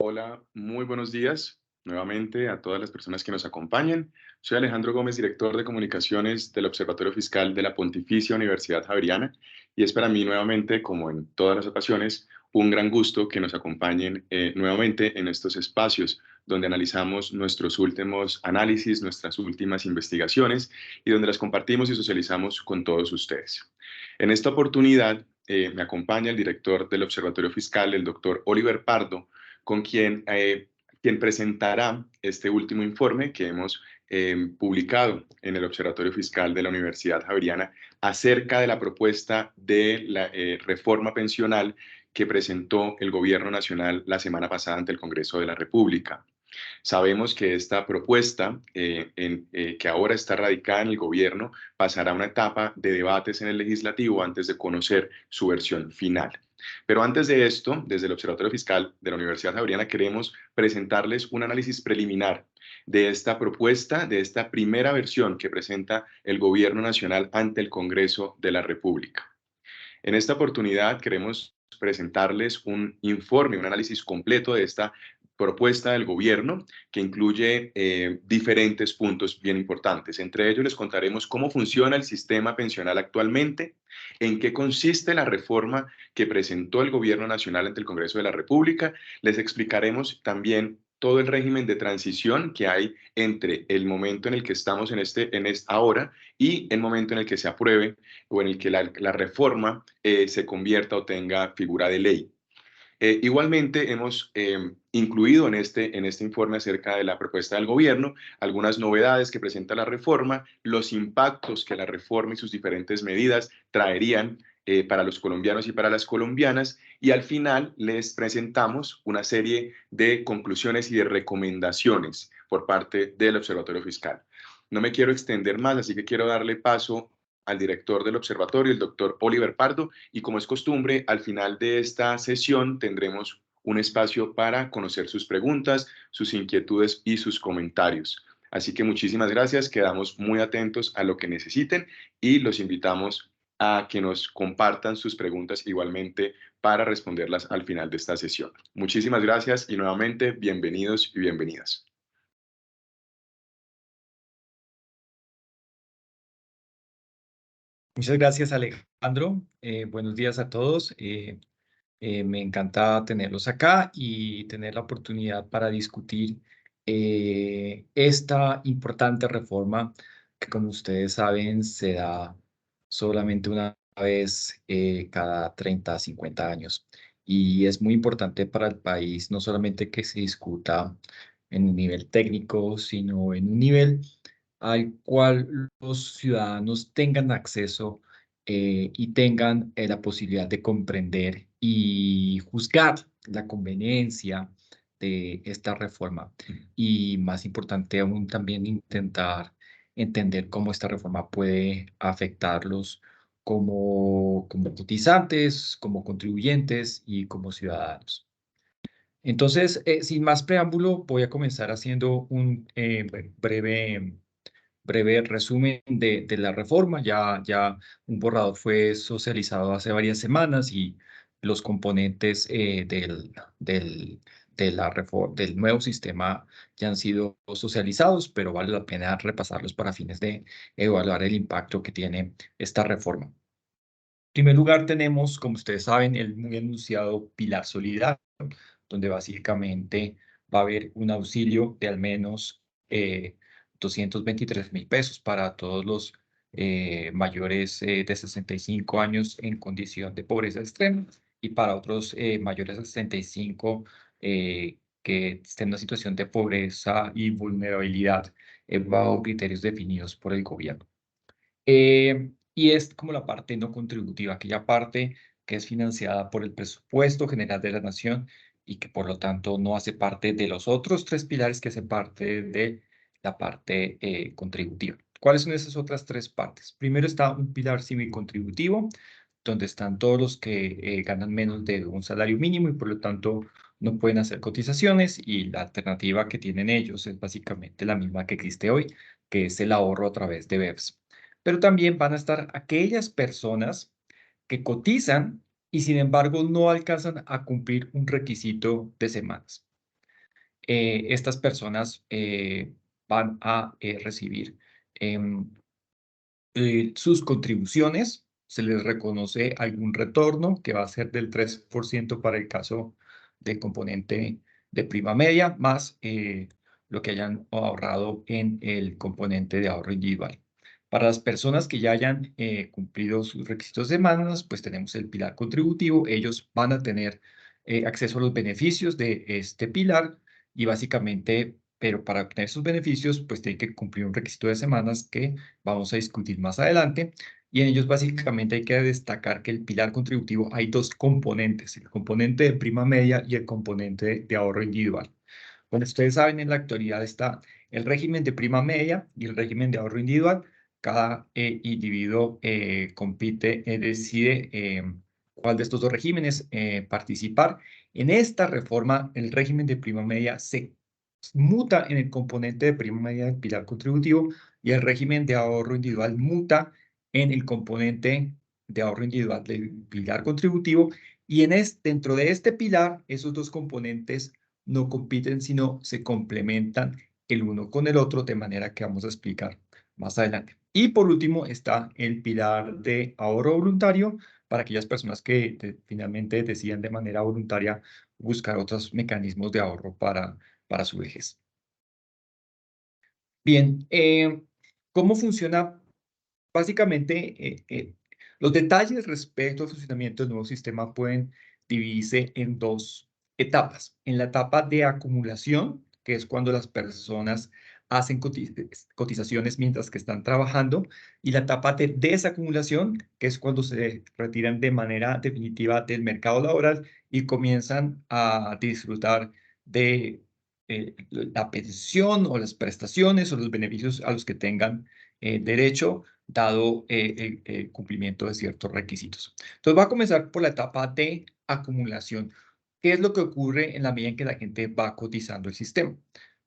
Hola, muy buenos días nuevamente a todas las personas que nos acompañan. Soy Alejandro Gómez, director de comunicaciones del Observatorio Fiscal de la Pontificia Universidad Javeriana, y es para mí nuevamente, como en todas las ocasiones, un gran gusto que nos acompañen nuevamente en estos espacios donde analizamos nuestros últimos análisis, nuestras últimas investigaciones y donde las compartimos y socializamos con todos ustedes. En esta oportunidad me acompaña el director del Observatorio Fiscal, el doctor Oliver Pardo, con quien presentará este último informe que hemos publicado en el Observatorio Fiscal de la Universidad Javeriana acerca de la propuesta de la reforma pensional que presentó el Gobierno Nacional la semana pasada ante el Congreso de la República. Sabemos que esta propuesta, que ahora está radicada en el gobierno, pasará a una etapa de debates en el legislativo antes de conocer su versión final. Pero antes de esto, desde el Observatorio Fiscal de la Universidad Javeriana queremos presentarles un análisis preliminar de esta propuesta, de esta primera versión que presenta el Gobierno Nacional ante el Congreso de la República. En esta oportunidad queremos presentarles un informe, un análisis completo de esta propuesta del gobierno que incluye diferentes puntos bien importantes. Entre ellos les contaremos cómo funciona el sistema pensional actualmente, en qué consiste la reforma que presentó el gobierno nacional ante el Congreso de la República. Les explicaremos también todo el régimen de transición que hay entre el momento en el que estamos en esta ahora y el momento en el que se apruebe o en el que la reforma se convierta o tenga figura de ley. Igualmente, hemos incluido en este informe acerca de la propuesta del gobierno algunas novedades que presenta la reforma, los impactos que la reforma y sus diferentes medidas traerían para los colombianos y para las colombianas, y al final les presentamos una serie de conclusiones y de recomendaciones por parte del Observatorio Fiscal. No me quiero extender más, así que quiero darle paso al director del observatorio, el doctor Oliver Pardo, y como es costumbre, al final de esta sesión tendremos un espacio para conocer sus preguntas, sus inquietudes y sus comentarios. Así que muchísimas gracias, quedamos muy atentos a lo que necesiten y los invitamos a que nos compartan sus preguntas igualmente para responderlas al final de esta sesión. Muchísimas gracias y nuevamente bienvenidos y bienvenidas. Muchas gracias, Alejandro. Buenos días a todos. Me encanta tenerlos acá y tener la oportunidad para discutir esta importante reforma que, como ustedes saben, se da solamente una vez cada 30 a 50 años. Y es muy importante para el país no solamente que se discuta en un nivel técnico, sino en un nivel al cual los ciudadanos tengan acceso y tengan la posibilidad de comprender y juzgar la conveniencia de esta reforma. Y más importante aún, también intentar entender cómo esta reforma puede afectarlos como cotizantes, como contribuyentes y como ciudadanos. Entonces, sin más preámbulo, voy a comenzar haciendo un breve resumen de la reforma. Ya un borrador fue socializado hace varias semanas y los componentes del nuevo sistema ya han sido socializados, pero vale la pena repasarlos para fines de evaluar el impacto que tiene esta reforma. En primer lugar, tenemos, como ustedes saben, el muy anunciado Pilar Solidario, donde básicamente va a haber un auxilio de al menos 223.000 pesos para todos los mayores de 65 años en condición de pobreza extrema y para otros mayores de 65 que estén en una situación de pobreza y vulnerabilidad bajo criterios definidos por el gobierno. Y es como la parte no contributiva, aquella parte que es financiada por el presupuesto general de la nación y que por lo tanto no hace parte de los otros tres pilares que hacen parte de la parte contributiva. ¿Cuáles son esas otras tres partes? Primero está un pilar civil contributivo, donde están todos los que ganan menos de un salario mínimo y por lo tanto no pueden hacer cotizaciones, y la alternativa que tienen ellos es básicamente la misma que existe hoy, que es el ahorro a través de BEPS. Pero también van a estar aquellas personas que cotizan y sin embargo no alcanzan a cumplir un requisito de semanas. estas personas van a recibir em, sus contribuciones, se les reconoce algún retorno que va a ser del 3% para el caso del componente de prima media, más lo que hayan ahorrado en el componente de ahorro individual. Para las personas que ya hayan cumplido sus requisitos de semanas, pues tenemos el pilar contributivo. Ellos van a tener acceso a los beneficios de este pilar y básicamente, pero para obtener esos beneficios, pues tienen que cumplir un requisito de semanas que vamos a discutir más adelante. Y en ellos básicamente hay que destacar que el pilar contributivo hay dos componentes, el componente de prima media y el componente de ahorro individual. Como ustedes saben, en la actualidad está el régimen de prima media y el régimen de ahorro individual. Cada individuo compite, decide cuál de estos dos regímenes participar. En esta reforma, el régimen de prima media se muta en el componente de prima media del pilar contributivo y el régimen de ahorro individual muta en el componente de ahorro individual del pilar contributivo. Y dentro de este pilar, esos dos componentes no compiten, sino se complementan el uno con el otro, de manera que vamos a explicar más adelante. Y por último está el pilar de ahorro voluntario para aquellas personas que finalmente decidan de manera voluntaria buscar otros mecanismos de ahorro para su vejez. Bien, ¿cómo funciona? Básicamente, los detalles respecto al funcionamiento del nuevo sistema pueden dividirse en dos etapas. En la etapa de acumulación, que es cuando las personas hacen cotizaciones mientras que están trabajando, y la etapa de desacumulación, que es cuando se retiran de manera definitiva del mercado laboral y comienzan a disfrutar de la pensión o las prestaciones o los beneficios a los que tengan derecho dado el cumplimiento de ciertos requisitos. Entonces, va a comenzar por la etapa de acumulación. ¿Qué es lo que ocurre en la medida en que la gente va cotizando el sistema?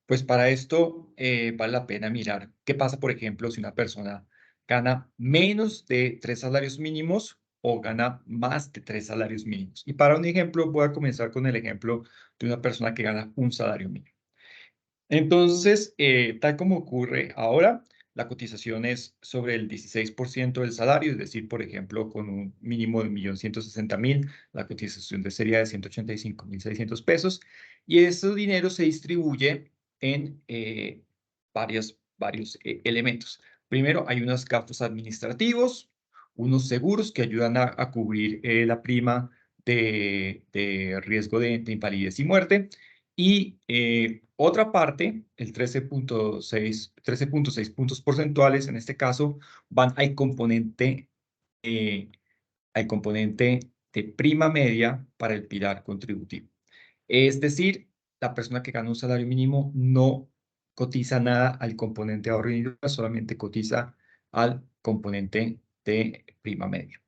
Pues para esto vale la pena mirar qué pasa, por ejemplo, si una persona gana menos de 3 salarios mínimos o gana más de 3 salarios mínimos. Y para un ejemplo, voy a comenzar con el ejemplo de una persona que gana un salario mínimo. Entonces, tal como ocurre ahora, la cotización es sobre el 16% del salario, es decir, por ejemplo, con un mínimo de 1.160.000, la cotización sería de 185.600 pesos, y ese dinero se distribuye en varios elementos. Primero, hay unos gastos administrativos, unos seguros que ayudan a cubrir la prima de riesgo de invalidez y muerte, y otra parte, el 13.6 puntos porcentuales, en este caso, van eh, al componente de prima media para el pilar contributivo. Es decir, la persona que gana un salario mínimo no cotiza nada al componente de ahorro individual, solamente cotiza al componente de prima media.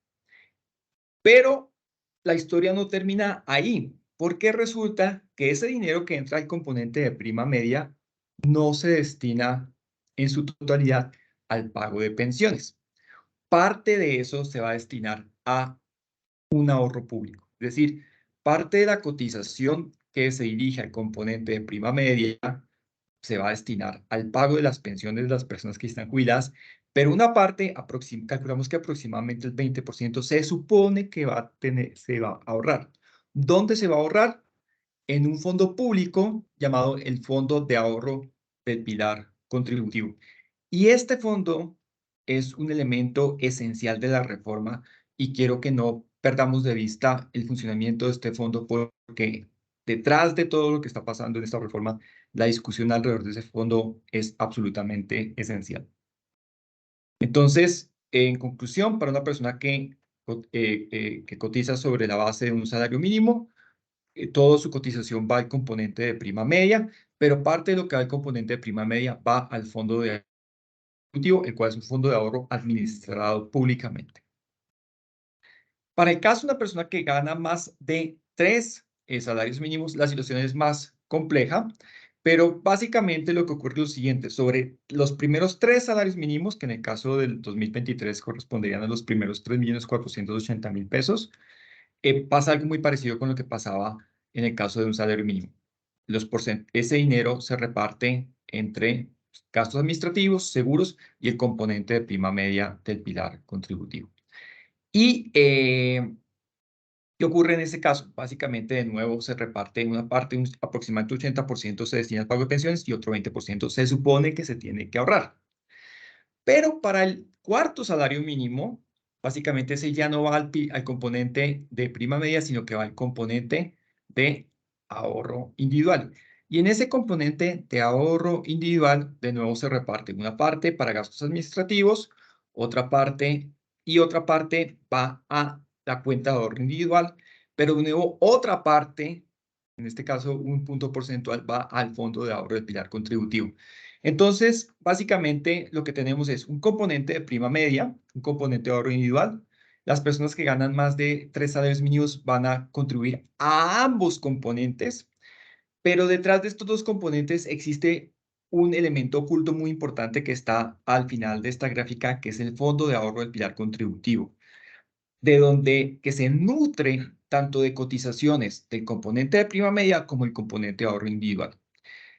Pero la historia no termina ahí, porque resulta que ese dinero que entra al componente de prima media no se destina en su totalidad al pago de pensiones. Parte de eso se va a destinar a un ahorro público. Es decir, parte de la cotización que se dirige al componente de prima media se va a destinar al pago de las pensiones de las personas que están jubiladas, pero una parte, calculamos que aproximadamente el 20% se supone que se va a ahorrar. ¿Dónde se va a ahorrar? En un fondo público llamado el Fondo de Ahorro del Pilar Contributivo. Y este fondo es un elemento esencial de la reforma y quiero que no perdamos de vista el funcionamiento de este fondo porque detrás de todo lo que está pasando en esta reforma, la discusión alrededor de ese fondo es absolutamente esencial. Entonces, en conclusión, para una persona que cotiza sobre la base de un salario mínimo, toda su cotización va al componente de prima media, pero parte de lo que va al componente de prima media va al fondo de el cual es un fondo de ahorro administrado públicamente. Para el caso de una persona que gana más de 3 salarios mínimos, la situación es más compleja, pero básicamente lo que ocurre es lo siguiente: sobre los primeros 3 salarios mínimos, que en el caso del 2023 corresponderían a los primeros 3.480.000 pesos, pasa algo muy parecido con lo que pasaba en el caso de un salario mínimo. ese dinero se reparte entre gastos administrativos, seguros y el componente de prima media del pilar contributivo. Y ¿qué ocurre en ese caso? Básicamente, de nuevo, se reparte una parte, aproximadamente 80% se destina al pago de pensiones y otro 20% se supone que se tiene que ahorrar. Pero para el cuarto salario mínimo, básicamente ese ya no va al componente de prima media, sino que va al componente de ahorro individual. Y en ese componente de ahorro individual, de nuevo se reparte una parte para gastos administrativos, otra parte va a la cuenta de ahorro individual, pero de nuevo otra parte, en este caso un punto porcentual, va al fondo de ahorro del pilar contributivo. Entonces, básicamente lo que tenemos es un componente de prima media, un componente de ahorro individual. Las personas que ganan más de 3 salarios mínimos van a contribuir a ambos componentes, pero detrás de estos dos componentes existe un elemento oculto muy importante que está al final de esta gráfica, que es el fondo de ahorro del pilar contributivo, de donde que se nutre tanto de cotizaciones del componente de prima media como el componente de ahorro individual.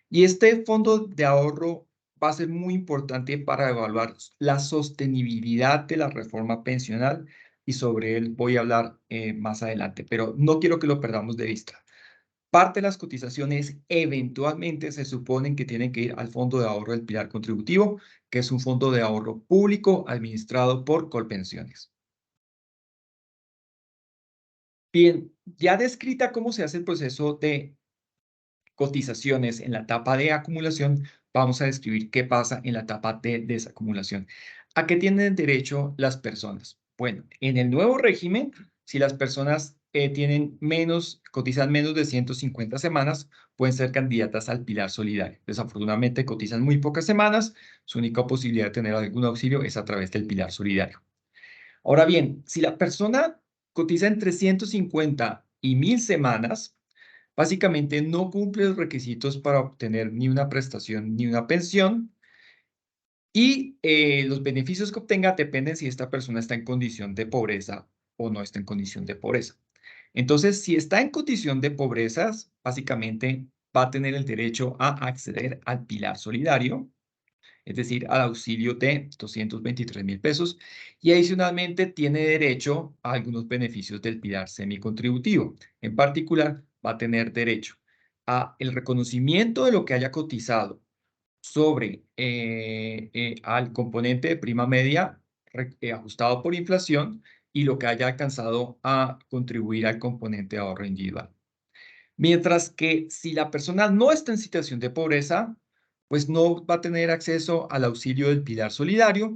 Y este fondo de ahorro va a ser muy importante para evaluar la sostenibilidad de la reforma pensional y sobre él voy a hablar más adelante, pero no quiero que lo perdamos de vista. Parte de las cotizaciones eventualmente se suponen que tienen que ir al fondo de ahorro del pilar contributivo, que es un fondo de ahorro público administrado por Colpensiones. Bien, ya descrita cómo se hace el proceso de cotizaciones en la etapa de acumulación, vamos a describir qué pasa en la etapa de desacumulación. ¿A qué tienen derecho las personas? Bueno, en el nuevo régimen, si las personas cotizan menos de 150 semanas, pueden ser candidatas al pilar solidario. Desafortunadamente, cotizan muy pocas semanas, su única posibilidad de tener algún auxilio es a través del pilar solidario. Ahora bien, si la persona cotiza entre 150 y 1000 semanas, básicamente no cumple los requisitos para obtener ni una prestación ni una pensión y los beneficios que obtenga dependen si esta persona está en condición de pobreza o no está en condición de pobreza. Entonces, si está en condición de pobreza, básicamente va a tener el derecho a acceder al pilar solidario, es decir, al auxilio de 223.000 pesos, y adicionalmente tiene derecho a algunos beneficios del pilar semicontributivo. En particular, va a tener derecho a el reconocimiento de lo que haya cotizado sobre al componente de prima media ajustado por inflación y lo que haya alcanzado a contribuir al componente de ahorro individual. Mientras que si la persona no está en situación de pobreza, pues no va a tener acceso al auxilio del pilar solidario,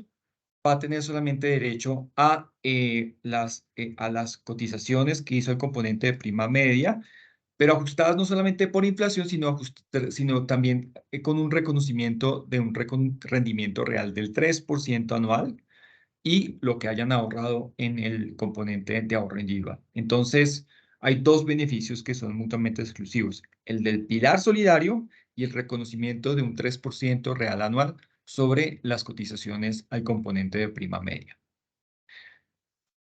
va a tener solamente derecho a las cotizaciones que hizo el componente de prima media, pero ajustadas no solamente por inflación, sino también con un reconocimiento de un rendimiento real del 3% anual y lo que hayan ahorrado en el componente de ahorro individual. Entonces, hay dos beneficios que son mutuamente exclusivos, el del pilar solidario y el reconocimiento de un 3% real anual sobre las cotizaciones al componente de prima media.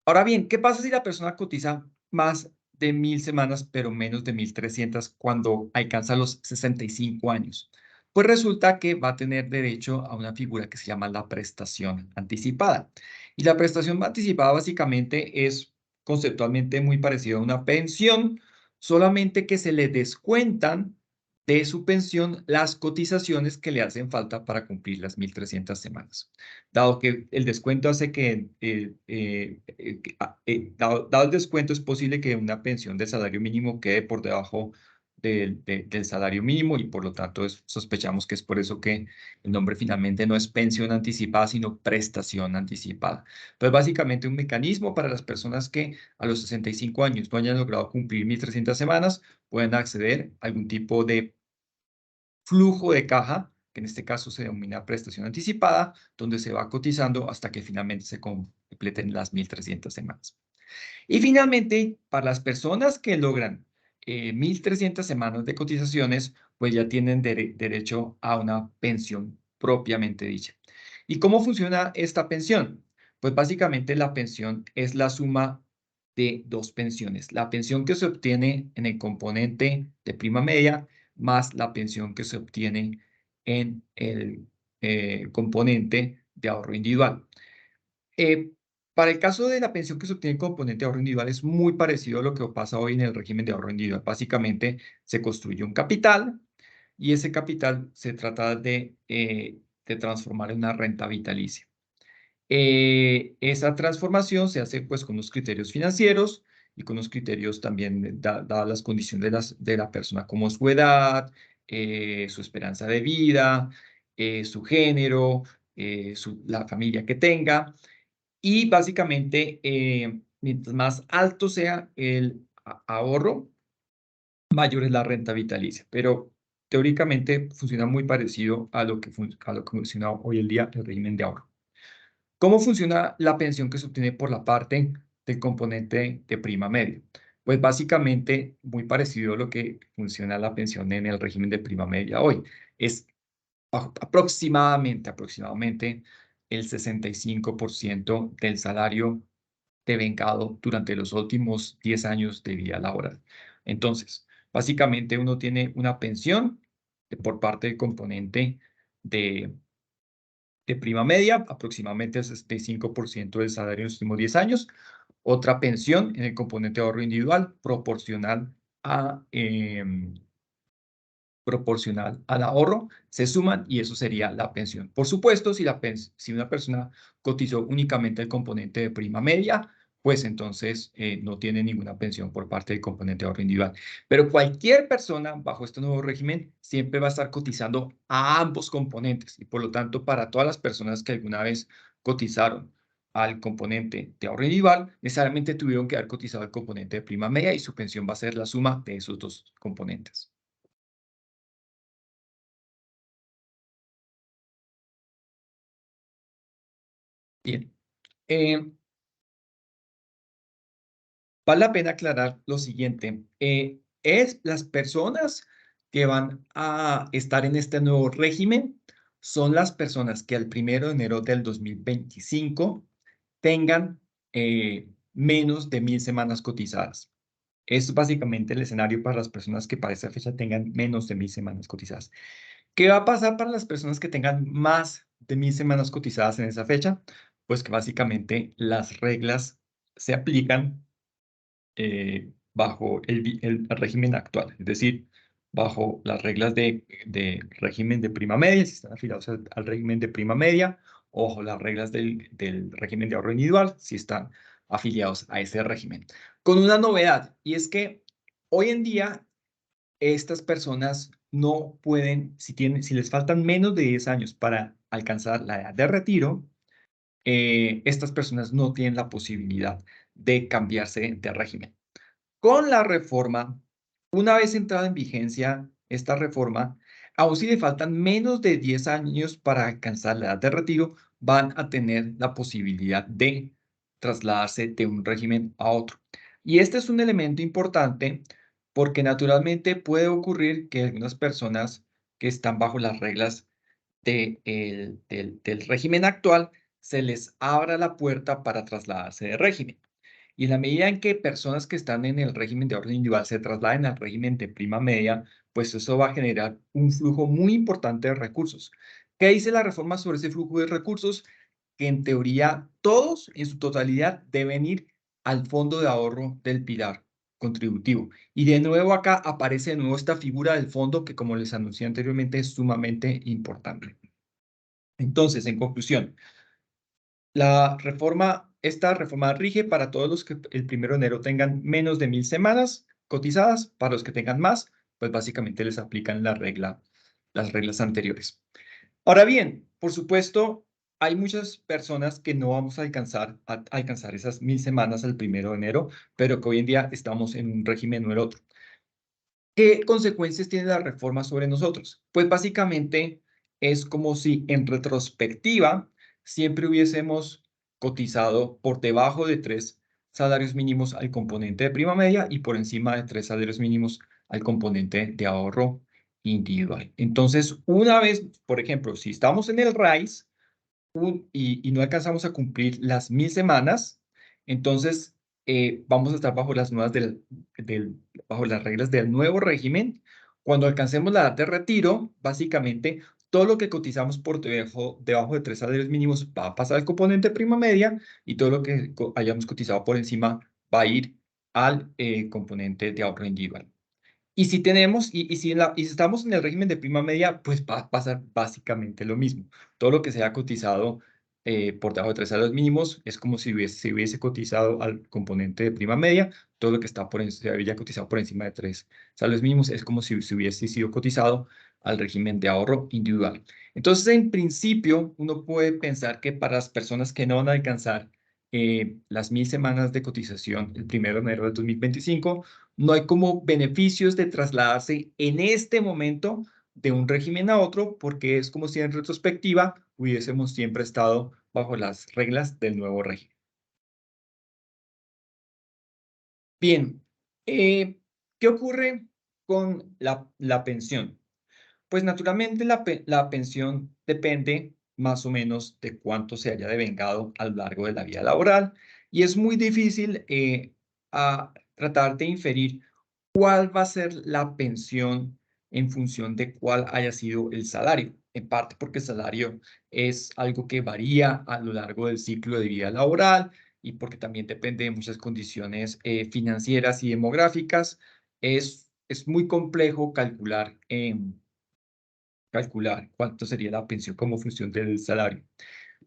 Ahora bien, ¿qué pasa si la persona cotiza más de 1000 semanas, pero menos de 1300 cuando alcanza los 65 años? Pues resulta que va a tener derecho a una figura que se llama la prestación anticipada. Y la prestación anticipada básicamente es conceptualmente muy parecida a una pensión, solamente que se le descuentan de su pensión las cotizaciones que le hacen falta para cumplir las 1300 semanas. Dado que el descuento hace que, dado el descuento, es posible que una pensión de salario mínimo quede por debajo del salario mínimo y por lo tanto sospechamos que es por eso que el nombre finalmente no es pensión anticipada, sino prestación anticipada. Entonces, básicamente un mecanismo para las personas que a los 65 años no hayan logrado cumplir 1300 semanas, pueden acceder a algún tipo de flujo de caja, que en este caso se denomina prestación anticipada, donde se va cotizando hasta que finalmente se completen las 1300 semanas. Y finalmente, para las personas que logran 1300 semanas de cotizaciones, pues ya tienen derecho a una pensión propiamente dicha. ¿Y cómo funciona esta pensión? Pues básicamente la pensión es la suma de dos pensiones. La pensión que se obtiene en el componente de prima media más la pensión que se obtiene en el componente de ahorro individual. Eh, para el caso de la pensión que se obtiene en componente de ahorro individual es muy parecido a lo que pasa hoy en el régimen de ahorro individual. Básicamente se construye un capital y ese capital se trata de transformar en una renta vitalicia. Esa transformación se hace pues con unos criterios financieros y con unos criterios también dadas las condiciones de la persona como su edad, su esperanza de vida, su género, la familia que tenga. Y básicamente, mientras más alto sea el ahorro, mayor es la renta vitalicia. Pero teóricamente funciona muy parecido a lo que funciona hoy en día el régimen de ahorro. ¿Cómo funciona la pensión que se obtiene por la parte del componente de prima media? Pues básicamente muy parecido a lo que funciona la pensión en el régimen de prima media hoy. Es aproximadamente el 65% del salario devengado durante los últimos 10 años de vida laboral. Entonces, básicamente uno tiene una pensión por parte del componente de prima media, aproximadamente el 65% del salario en los últimos 10 años. Otra pensión en el componente de ahorro individual proporcional al ahorro, se suman y eso sería la pensión. Por supuesto, si una persona cotizó únicamente el componente de prima media, pues entonces no tiene ninguna pensión por parte del componente de ahorro individual. Pero cualquier persona bajo este nuevo régimen siempre va a estar cotizando a ambos componentes y por lo tanto para todas las personas que alguna vez cotizaron al componente de ahorro individual, necesariamente tuvieron que haber cotizado al componente de prima media y su pensión va a ser la suma de esos dos componentes. Bien. Eh, Vale la pena aclarar lo siguiente. Es las personas que van a estar en este nuevo régimen, son las personas que al 1 de enero del 2025 tengan menos de 1000 semanas cotizadas. Es básicamente el escenario para las personas que para esa fecha tengan menos de 1000 semanas cotizadas. ¿Qué va a pasar para las personas que tengan más de 1000 semanas cotizadas en esa fecha? Pues que básicamente las reglas se aplican bajo el régimen actual, es decir, bajo las reglas de régimen de prima media, si están afiliados al régimen de prima media, o bajo las reglas del régimen de ahorro individual, si están afiliados a ese régimen. Con una novedad, y es que hoy en día estas personas no pueden, si les faltan menos de 10 años para alcanzar la edad de retiro, estas personas no tienen la posibilidad de cambiarse de régimen. Con la reforma, una vez entrada en vigencia esta reforma, aun si le faltan menos de 10 años para alcanzar la edad de retiro, van a tener la posibilidad de trasladarse de un régimen a otro. Y este es un elemento importante porque naturalmente puede ocurrir que algunas personas que están bajo las reglas del régimen actual se les abra la puerta para trasladarse de régimen. Y en la medida en que personas que están en el régimen de orden individual se trasladen al régimen de prima media, pues eso va a generar un flujo muy importante de recursos. ¿Qué dice la reforma sobre ese flujo de recursos? Que en teoría todos en su totalidad deben ir al fondo de ahorro del pilar contributivo. Y de nuevo acá aparece de nuevo esta figura del fondo que, como les anuncié anteriormente, es sumamente importante. Entonces, en conclusión, esta reforma rige para todos los que el 1 de enero tengan menos de 1000 semanas cotizadas. Para los que tengan más, pues básicamente les aplican las reglas anteriores. Ahora bien, por supuesto, hay muchas personas que no vamos a alcanzar esas 1000 semanas el 1 de enero, pero que hoy en día estamos en un régimen o el otro. ¿Qué consecuencias tiene la reforma sobre nosotros? Pues básicamente es como si en retrospectiva siempre hubiésemos cotizado por debajo de 3 salarios mínimos al componente de prima media y por encima de 3 salarios mínimos al componente de ahorro individual. Entonces, una vez, por ejemplo, si estamos en el RAIS y no alcanzamos a cumplir las 1000 semanas, entonces vamos a estar bajo las reglas del nuevo régimen Cuando alcancemos la edad de retiro, básicamente todo lo que cotizamos por debajo de 3 salarios mínimos va a pasar al componente prima media y todo lo que hayamos cotizado por encima va a ir al componente de ahorro individual. Y si tenemos, y si estamos en el régimen de prima media, pues va a pasar básicamente lo mismo. Todo lo que se haya cotizado por debajo de 3 salarios mínimos es como si se hubiese cotizado al componente de prima media. Todo lo que se había cotizado por encima de 3 salarios mínimos es como si se hubiese sido cotizado al régimen de ahorro individual. Entonces, en principio, uno puede pensar que para las personas que no van a alcanzar las 1.000 semanas de cotización el 1 de enero del 2025, no hay como beneficios de trasladarse en este momento de un régimen a otro, porque es como si en retrospectiva hubiésemos siempre estado bajo las reglas del nuevo régimen. Bien, ¿qué ocurre con la pensión? Pues naturalmente la pensión depende más o menos de cuánto se haya devengado a lo largo de la vida laboral y es muy difícil tratar de inferir cuál va a ser la pensión en función de cuál haya sido el salario. En parte porque el salario es algo que varía a lo largo del ciclo de vida laboral y porque también depende de muchas condiciones financieras y demográficas. Es muy complejo calcular cuánto sería la pensión como función del salario.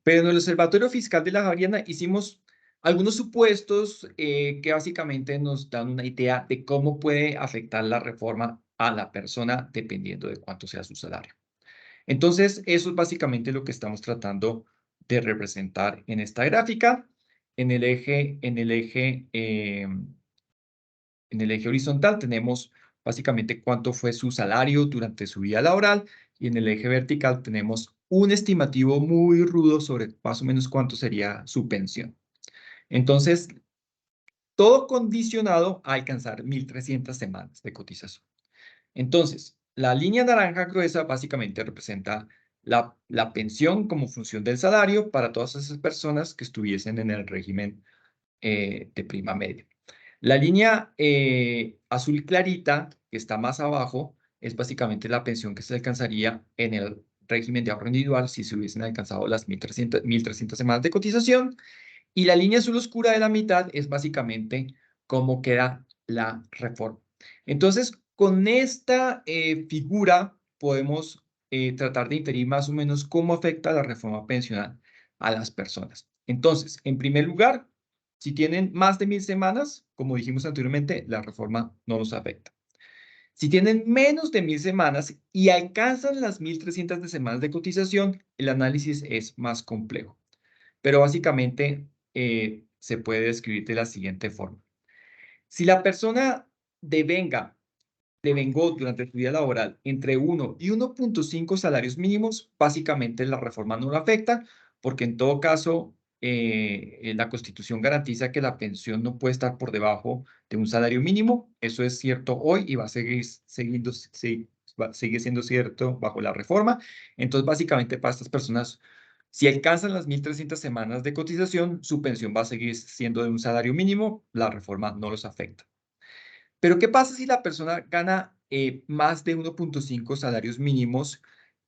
Pero en el Observatorio Fiscal de la Javeriana hicimos algunos supuestos que básicamente nos dan una idea de cómo puede afectar la reforma a la persona dependiendo de cuánto sea su salario. Entonces, eso es básicamente lo que estamos tratando de representar en esta gráfica. En el eje horizontal tenemos básicamente cuánto fue su salario durante su vida laboral y en el eje vertical tenemos un estimativo muy rudo sobre más o menos cuánto sería su pensión. Entonces, todo condicionado a alcanzar 1.300 semanas de cotización. Entonces, la línea naranja gruesa básicamente representa la pensión como función del salario para todas esas personas que estuviesen en el régimen de prima media. La línea azul clarita, que está más abajo, es básicamente la pensión que se alcanzaría en el régimen de ahorro individual si se hubiesen alcanzado las 1.300 semanas de cotización. Y la línea azul oscura de la mitad es básicamente cómo queda la reforma. Entonces, con esta figura podemos tratar de inferir más o menos cómo afecta la reforma pensional a las personas. Entonces, en primer lugar, si tienen más de 1.000 semanas, como dijimos anteriormente, la reforma no los afecta. Si tienen menos de 1.000 semanas y alcanzan las 1.300 semanas de cotización, el análisis es más complejo. Pero básicamente se puede describir de la siguiente forma. Si la persona devengó durante su vida laboral entre 1 y 1.5 salarios mínimos, básicamente la reforma no lo afecta, porque en todo caso la Constitución garantiza que la pensión no puede estar por debajo de un salario mínimo. Eso es cierto hoy y va a seguir sigue siendo cierto bajo la reforma. Entonces, básicamente para estas personas, si alcanzan las 1.300 semanas de cotización, su pensión va a seguir siendo de un salario mínimo, la reforma no los afecta. Pero ¿qué pasa si la persona gana más de 1.5 salarios mínimos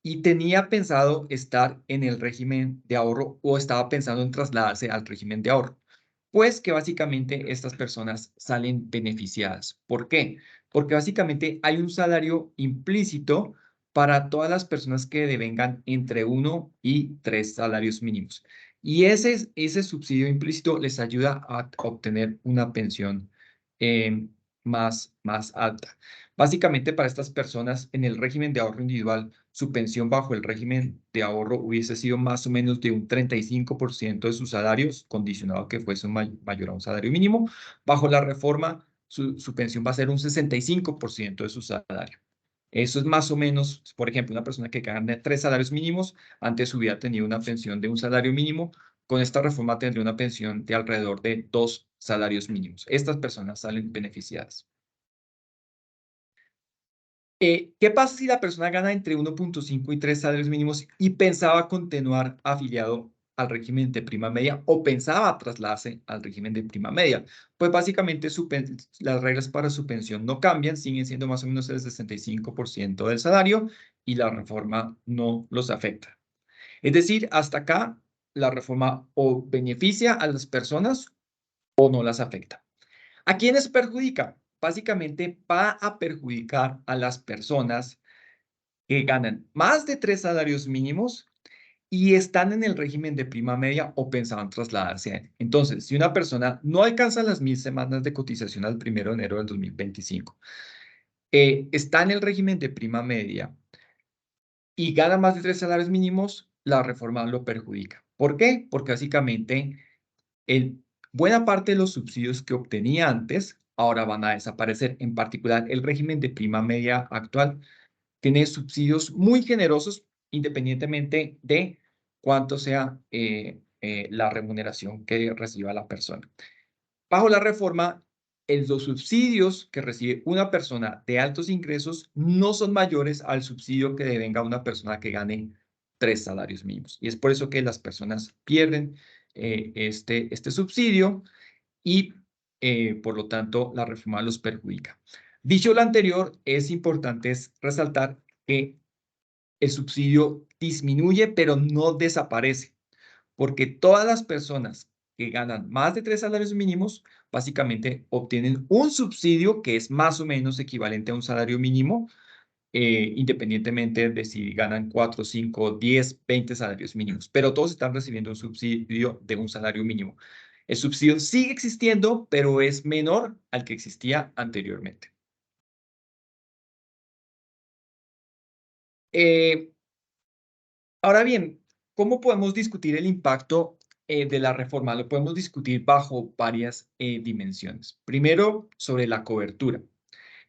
y tenía pensado estar en el régimen de ahorro o estaba pensando en trasladarse al régimen de ahorro? Pues que básicamente estas personas salen beneficiadas. ¿Por qué? Porque básicamente hay un salario implícito para todas las personas que devengan entre 1 y 3 salarios mínimos. Y ese subsidio implícito les ayuda a obtener una pensión eh, más alta. Básicamente para estas personas en el régimen de ahorro individual, su pensión bajo el régimen de ahorro hubiese sido más o menos de un 35% de sus salarios, condicionado a que fuese mayor a un salario mínimo. Bajo la reforma, su pensión va a ser un 65% de su salario. Eso es más o menos, por ejemplo, una persona que gana 3 salarios mínimos, antes hubiera tenido una pensión de un salario mínimo, con esta reforma tendría una pensión de alrededor de 2 salarios mínimos. Estas personas salen beneficiadas. ¿Qué pasa si la persona gana entre 1.5 y 3 salarios mínimos y pensaba continuar afiliado al régimen de prima media o pensaba trasladarse al régimen de prima media. Pues básicamente las reglas para su pensión no cambian, siguen siendo más o menos el 65% del salario y la reforma no los afecta. Es decir, hasta acá la reforma o beneficia a las personas o no las afecta. ¿A quiénes perjudica? Básicamente va a perjudicar a las personas que ganan más de 3 salarios mínimos y están en el régimen de prima media o pensaban trasladarse a él. Entonces, si una persona no alcanza las 1000 semanas de cotización al 1 de enero del 2025, está en el régimen de prima media y gana más de 3 salarios mínimos, la reforma lo perjudica. ¿Por qué? Porque básicamente buena parte de los subsidios que obtenía antes ahora van a desaparecer. En particular, el régimen de prima media actual tiene subsidios muy generosos independientemente de cuánto sea la remuneración que reciba la persona. Bajo la reforma, los subsidios que recibe una persona de altos ingresos no son mayores al subsidio que devenga una persona que gane 3 salarios mínimos. Y es por eso que las personas pierden este subsidio y por lo tanto la reforma los perjudica. Dicho lo anterior, es importante resaltar que el subsidio disminuye, pero no desaparece, porque todas las personas que ganan más de 3 salarios mínimos, básicamente obtienen un subsidio que es más o menos equivalente a un salario mínimo, independientemente de si ganan 4, 5, 10, 20 salarios mínimos, pero todos están recibiendo un subsidio de un salario mínimo. El subsidio sigue existiendo, pero es menor al que existía anteriormente. Ahora bien, ¿cómo podemos discutir el impacto de la reforma? Lo podemos discutir bajo varias dimensiones. Primero, sobre la cobertura.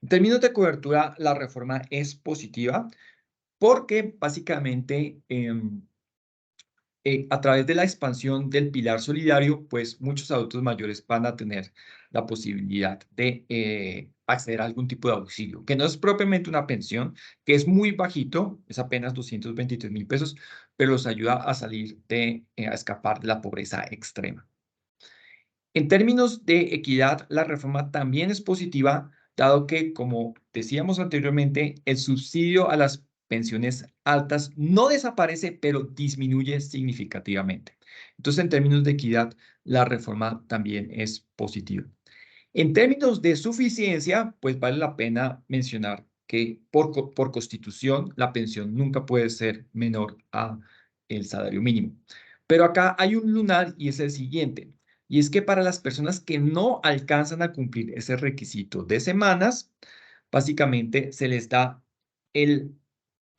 En términos de cobertura, la reforma es positiva porque básicamente a través de la expansión del pilar solidario, pues muchos adultos mayores van a tener la posibilidad de acceder a algún tipo de auxilio, que no es propiamente una pensión, que es muy bajito, es apenas 223.000 pesos, pero los ayuda a salir a escapar de la pobreza extrema. En términos de equidad, la reforma también es positiva, dado que, como decíamos anteriormente, el subsidio a las pensiones altas no desaparece, pero disminuye significativamente. Entonces, en términos de equidad, la reforma también es positiva. En términos de suficiencia, pues vale la pena mencionar que por constitución la pensión nunca puede ser menor a el salario mínimo. Pero acá hay un lunar y es el siguiente. Y es que para las personas que no alcanzan a cumplir ese requisito de semanas, básicamente se les da el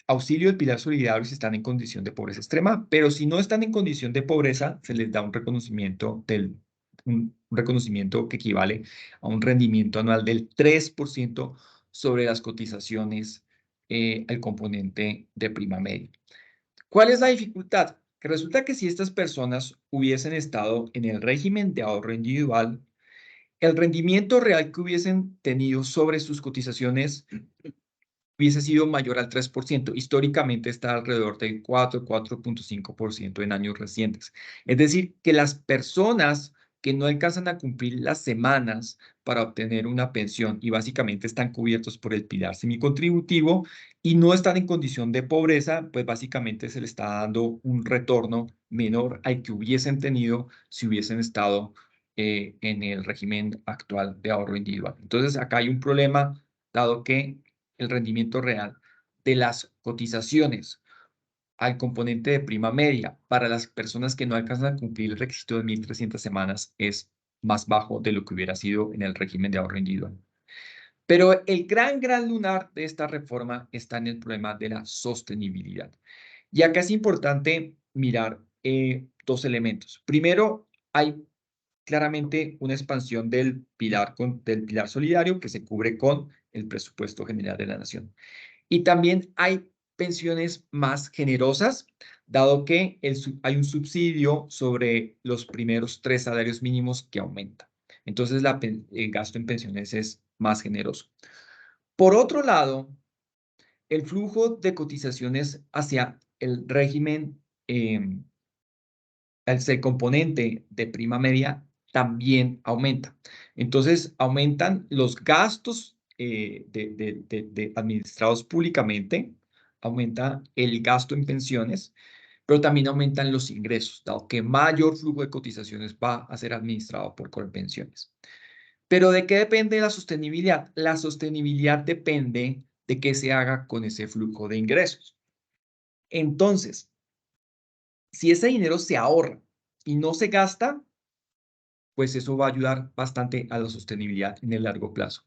auxilio del pilar solidario si están en condición de pobreza extrema, pero si no están en condición de pobreza, se les da un reconocimiento que equivale a un rendimiento anual del 3% sobre las cotizaciones al componente de prima media. ¿Cuál es la dificultad? Que resulta que si estas personas hubiesen estado en el régimen de ahorro individual, el rendimiento real que hubiesen tenido sobre sus cotizaciones hubiese sido mayor al 3%. Históricamente está alrededor del 4.5% en años recientes. Es decir, que las personas que no alcanzan a cumplir las semanas para obtener una pensión y básicamente están cubiertos por el pilar semicontributivo y no están en condición de pobreza, pues básicamente se les está dando un retorno menor al que hubiesen tenido si hubiesen estado en el régimen actual de ahorro individual. Entonces, acá hay un problema, dado que el rendimiento real de las cotizaciones al componente de prima media para las personas que no alcanzan a cumplir el requisito de 1.300 semanas es más bajo de lo que hubiera sido en el régimen de ahorro individual. Pero el gran lunar de esta reforma está en el problema de la sostenibilidad. Y acá es importante mirar dos elementos. Primero, hay claramente una expansión del pilar solidario que se cubre con el presupuesto general de la nación. Y también hay pensiones más generosas, dado que hay un subsidio sobre los primeros 3 salarios mínimos que aumenta. Entonces, el gasto en pensiones es más generoso. Por otro lado, el flujo de cotizaciones hacia el régimen el componente de prima media también aumenta. Entonces, aumentan los gastos administrados públicamente, aumenta el gasto en pensiones, pero también aumentan los ingresos, dado que mayor flujo de cotizaciones va a ser administrado por Colpensiones. Pero ¿de qué depende la sostenibilidad? La sostenibilidad depende de qué se haga con ese flujo de ingresos. Entonces, si ese dinero se ahorra y no se gasta, pues eso va a ayudar bastante a la sostenibilidad en el largo plazo.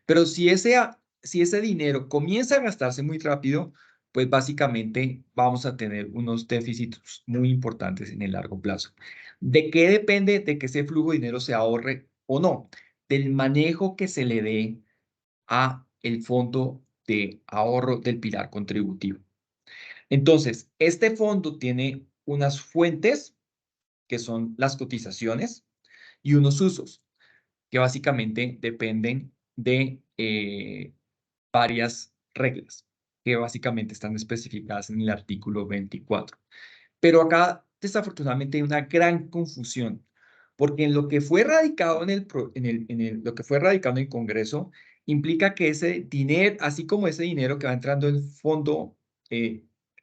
Pero si ese dinero comienza a gastarse muy rápido, pues básicamente vamos a tener unos déficits muy importantes en el largo plazo. ¿De qué depende de que ese flujo de dinero se ahorre o no? Del manejo que se le dé a el fondo de ahorro del pilar contributivo. Entonces, este fondo tiene unas fuentes que son las cotizaciones y unos usos que básicamente dependen de varias reglas que básicamente están especificadas en el artículo 24. Pero acá, desafortunadamente, hay una gran confusión, porque en lo que fue radicado lo que fue radicado en el Congreso, implica que ese dinero, así como ese dinero que va entrando en el fondo,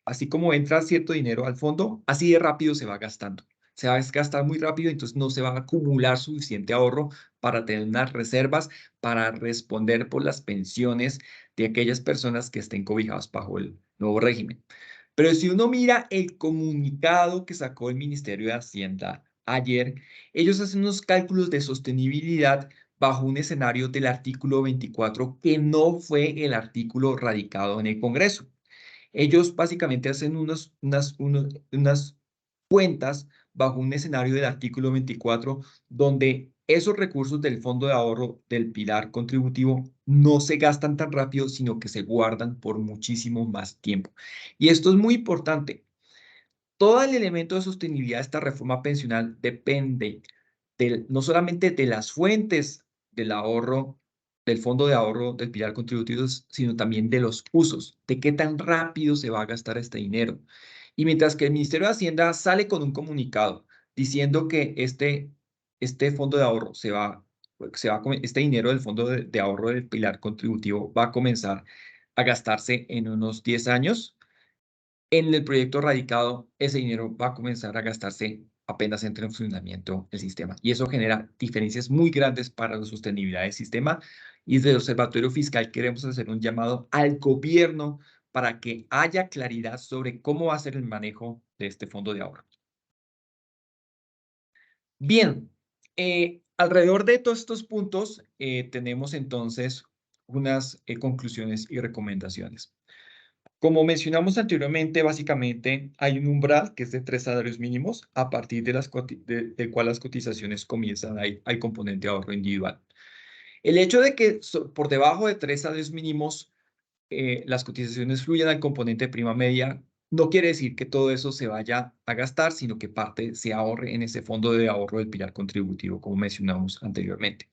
así como entra cierto dinero al fondo, así de rápido se va gastando. Se va a gastar muy rápido, entonces no se va a acumular suficiente ahorro para tener unas reservas para responder por las pensiones de aquellas personas que estén cobijadas bajo el nuevo régimen. Pero si uno mira el comunicado que sacó el Ministerio de Hacienda ayer, ellos hacen unos cálculos de sostenibilidad bajo un escenario del artículo 24 que no fue el artículo radicado en el Congreso. Ellos básicamente hacen unas cuentas bajo un escenario del artículo 24 donde esos recursos del fondo de ahorro del pilar contributivo no se gastan tan rápido, sino que se guardan por muchísimo más tiempo. Y esto es muy importante. Todo el elemento de sostenibilidad de esta reforma pensional depende no solamente de las fuentes del ahorro, del fondo de ahorro del pilar contributivo, sino también de los usos, de qué tan rápido se va a gastar este dinero. Y mientras que el Ministerio de Hacienda sale con un comunicado diciendo que este fondo de ahorro este dinero del fondo de ahorro del pilar contributivo va a comenzar a gastarse en unos 10 años, en el proyecto radicado, ese dinero va a comenzar a gastarse apenas entre en funcionamiento el sistema. Y eso genera diferencias muy grandes para la sostenibilidad del sistema. Y desde el Observatorio Fiscal queremos hacer un llamado al gobierno para que haya claridad sobre cómo va a ser el manejo de este fondo de ahorro. Bien, alrededor de todos estos puntos tenemos entonces unas conclusiones y recomendaciones. Como mencionamos anteriormente, básicamente hay un umbral que es de 3 salarios mínimos, a partir del cual las cotizaciones comienzan al componente de ahorro individual. El hecho de que por debajo de 3 salarios mínimos las cotizaciones fluyan al componente de prima media, no quiere decir que todo eso se vaya a gastar, sino que parte se ahorre en ese fondo de ahorro del pilar contributivo, como mencionamos anteriormente.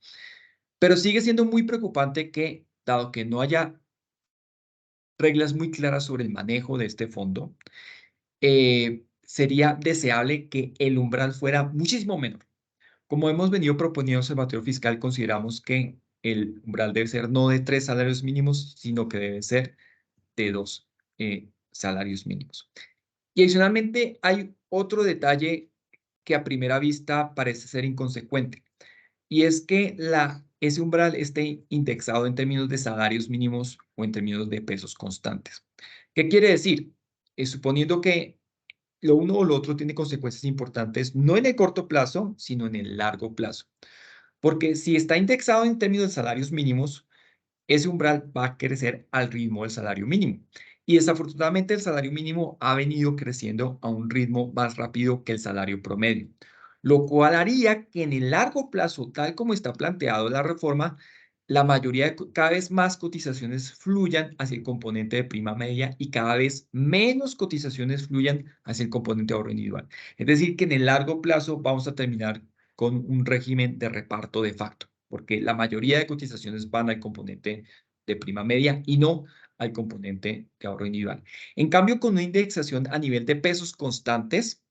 Pero sigue siendo muy preocupante que, dado que no haya reglas muy claras sobre el manejo de este fondo, sería deseable que el umbral fuera muchísimo menor. Como hemos venido proponiendo en el Observatorio Fiscal, consideramos que el umbral debe ser no de 3 salarios mínimos, sino que debe ser de 2 salarios mínimos. Y adicionalmente hay otro detalle que a primera vista parece ser inconsecuente, y es que ese umbral esté indexado en términos de salarios mínimos o en términos de pesos constantes. ¿Qué quiere decir? Suponiendo que lo uno o lo otro tiene consecuencias importantes, no en el corto plazo, sino en el largo plazo. Porque si está indexado en términos de salarios mínimos, ese umbral va a crecer al ritmo del salario mínimo. Y desafortunadamente el salario mínimo ha venido creciendo a un ritmo más rápido que el salario promedio, lo cual haría que en el largo plazo, tal como está planteado la reforma, la mayoría de cada vez más cotizaciones fluyan hacia el componente de prima media y cada vez menos cotizaciones fluyan hacia el componente de ahorro individual. Es decir, que en el largo plazo vamos a terminar con un régimen de reparto de facto, porque la mayoría de cotizaciones van al componente de prima media y no al componente de ahorro individual. En cambio, con una indexación a nivel de pesos constantes,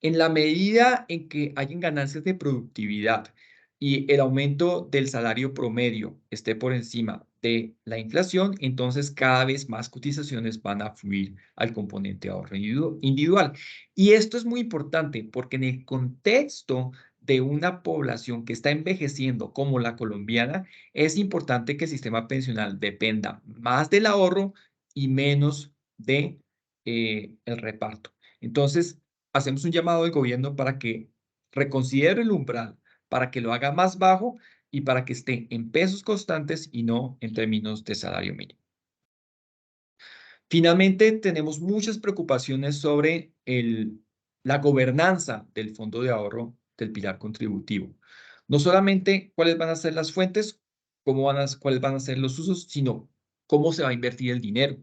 En la medida en que hayan ganancias de productividad y el aumento del salario promedio esté por encima de la inflación, entonces cada vez más cotizaciones van a fluir al componente ahorro individual. Y esto es muy importante porque en el contexto de una población que está envejeciendo como la colombiana, es importante que el sistema pensional dependa más del ahorro y menos de el reparto. Entonces, hacemos un llamado al gobierno para que reconsidere el umbral, para que lo haga más bajo y para que esté en pesos constantes y no en términos de salario mínimo. Finalmente, tenemos muchas preocupaciones sobre la gobernanza del fondo de ahorro del pilar contributivo. No solamente cuáles van a ser las fuentes, cuáles van a ser los usos, sino cómo se va a invertir el dinero.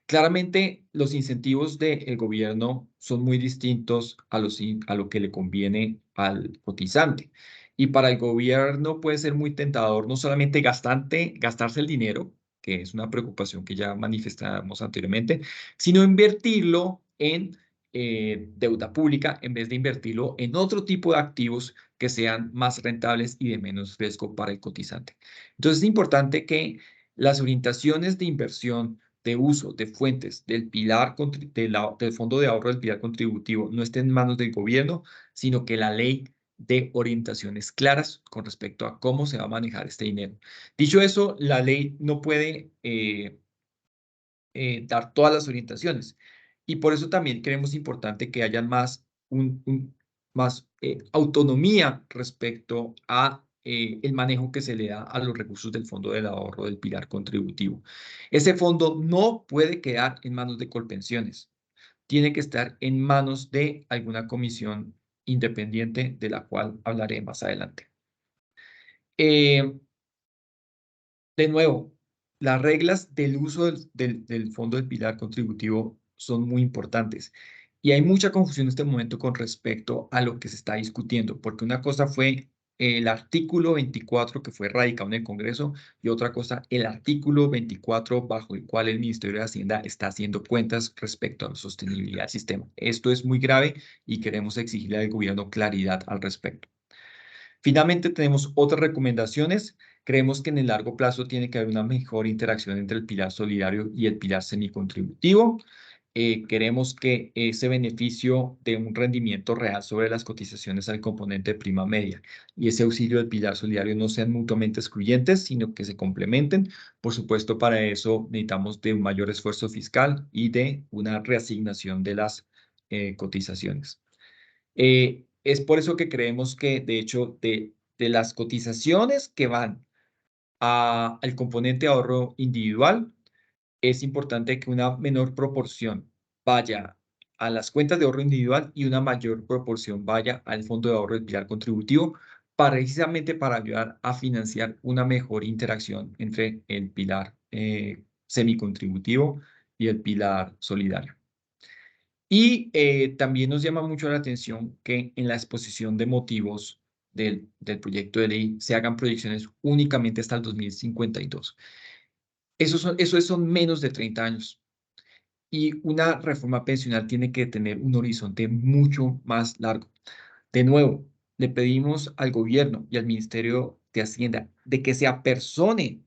Claramente, los incentivos del gobierno son muy distintos a lo que le conviene al cotizante. Y para el gobierno puede ser muy tentador no solamente gastarse el dinero, que es una preocupación que ya manifestamos anteriormente, sino invertirlo en deuda pública en vez de invertirlo en otro tipo de activos que sean más rentables y de menos riesgo para el cotizante. Entonces es importante que las orientaciones de inversión de uso de fuentes del del fondo de ahorro del pilar contributivo no estén en manos del gobierno, sino que la ley de orientaciones claras con respecto a cómo se va a manejar este dinero. Dicho eso, la ley no puede dar todas las orientaciones y por eso también creemos importante que haya más autonomía respecto a el manejo que se le da a los recursos del fondo del ahorro del pilar contributivo. Ese fondo no puede quedar en manos de Colpensiones, tiene que estar en manos de alguna comisión independiente de la cual hablaré más adelante. De nuevo, las reglas del uso del fondo del pilar contributivo son muy importantes y hay mucha confusión en este momento con respecto a lo que se está discutiendo, porque una cosa fue el artículo 24 que fue radicado en el Congreso y otra cosa el artículo 24 bajo el cual el Ministerio de Hacienda está haciendo cuentas respecto a la sostenibilidad del sistema. Esto es muy grave y queremos exigirle al gobierno claridad al respecto. Finalmente, tenemos otras recomendaciones. Creemos que en el largo plazo tiene que haber una mejor interacción entre el pilar solidario y el pilar semicontributivo. Queremos que ese beneficio de un rendimiento real sobre las cotizaciones al componente de prima media y ese auxilio del pilar solidario no sean mutuamente excluyentes, sino que se complementen. Por supuesto, para eso necesitamos de un mayor esfuerzo fiscal y de una reasignación de las cotizaciones. Es por eso que creemos que, de hecho, de las cotizaciones que van al componente ahorro individual, es importante que una menor proporción vaya a las cuentas de ahorro individual y una mayor proporción vaya al fondo de ahorro del pilar contributivo, precisamente para ayudar a financiar una mejor interacción entre el pilar semicontributivo y el pilar solidario. Y también nos llama mucho la atención que en la exposición de motivos del proyecto de ley se hagan proyecciones únicamente hasta el 2052. Eso son menos de 30 años. Y una reforma pensional tiene que tener un horizonte mucho más largo. De nuevo, le pedimos al gobierno y al Ministerio de Hacienda de que se apersone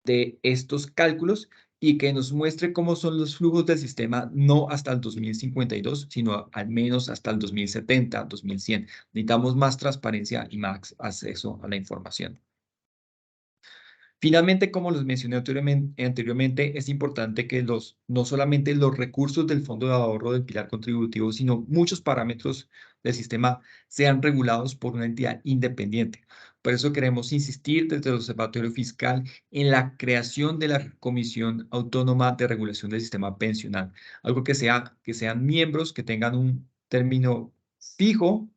de estos cálculos y que nos muestre cómo son los flujos del sistema, no hasta el 2052, sino al menos hasta el 2070, 2100. Necesitamos más transparencia y más acceso a la información. Finalmente, como les mencioné anteriormente, es importante que no solamente los recursos del fondo de ahorro del pilar contributivo, sino muchos parámetros del sistema sean regulados por una entidad independiente. Por eso queremos insistir desde el Observatorio Fiscal en la creación de la Comisión Autónoma de Regulación del Sistema Pensional, algo que sean miembros que tengan un término fijo,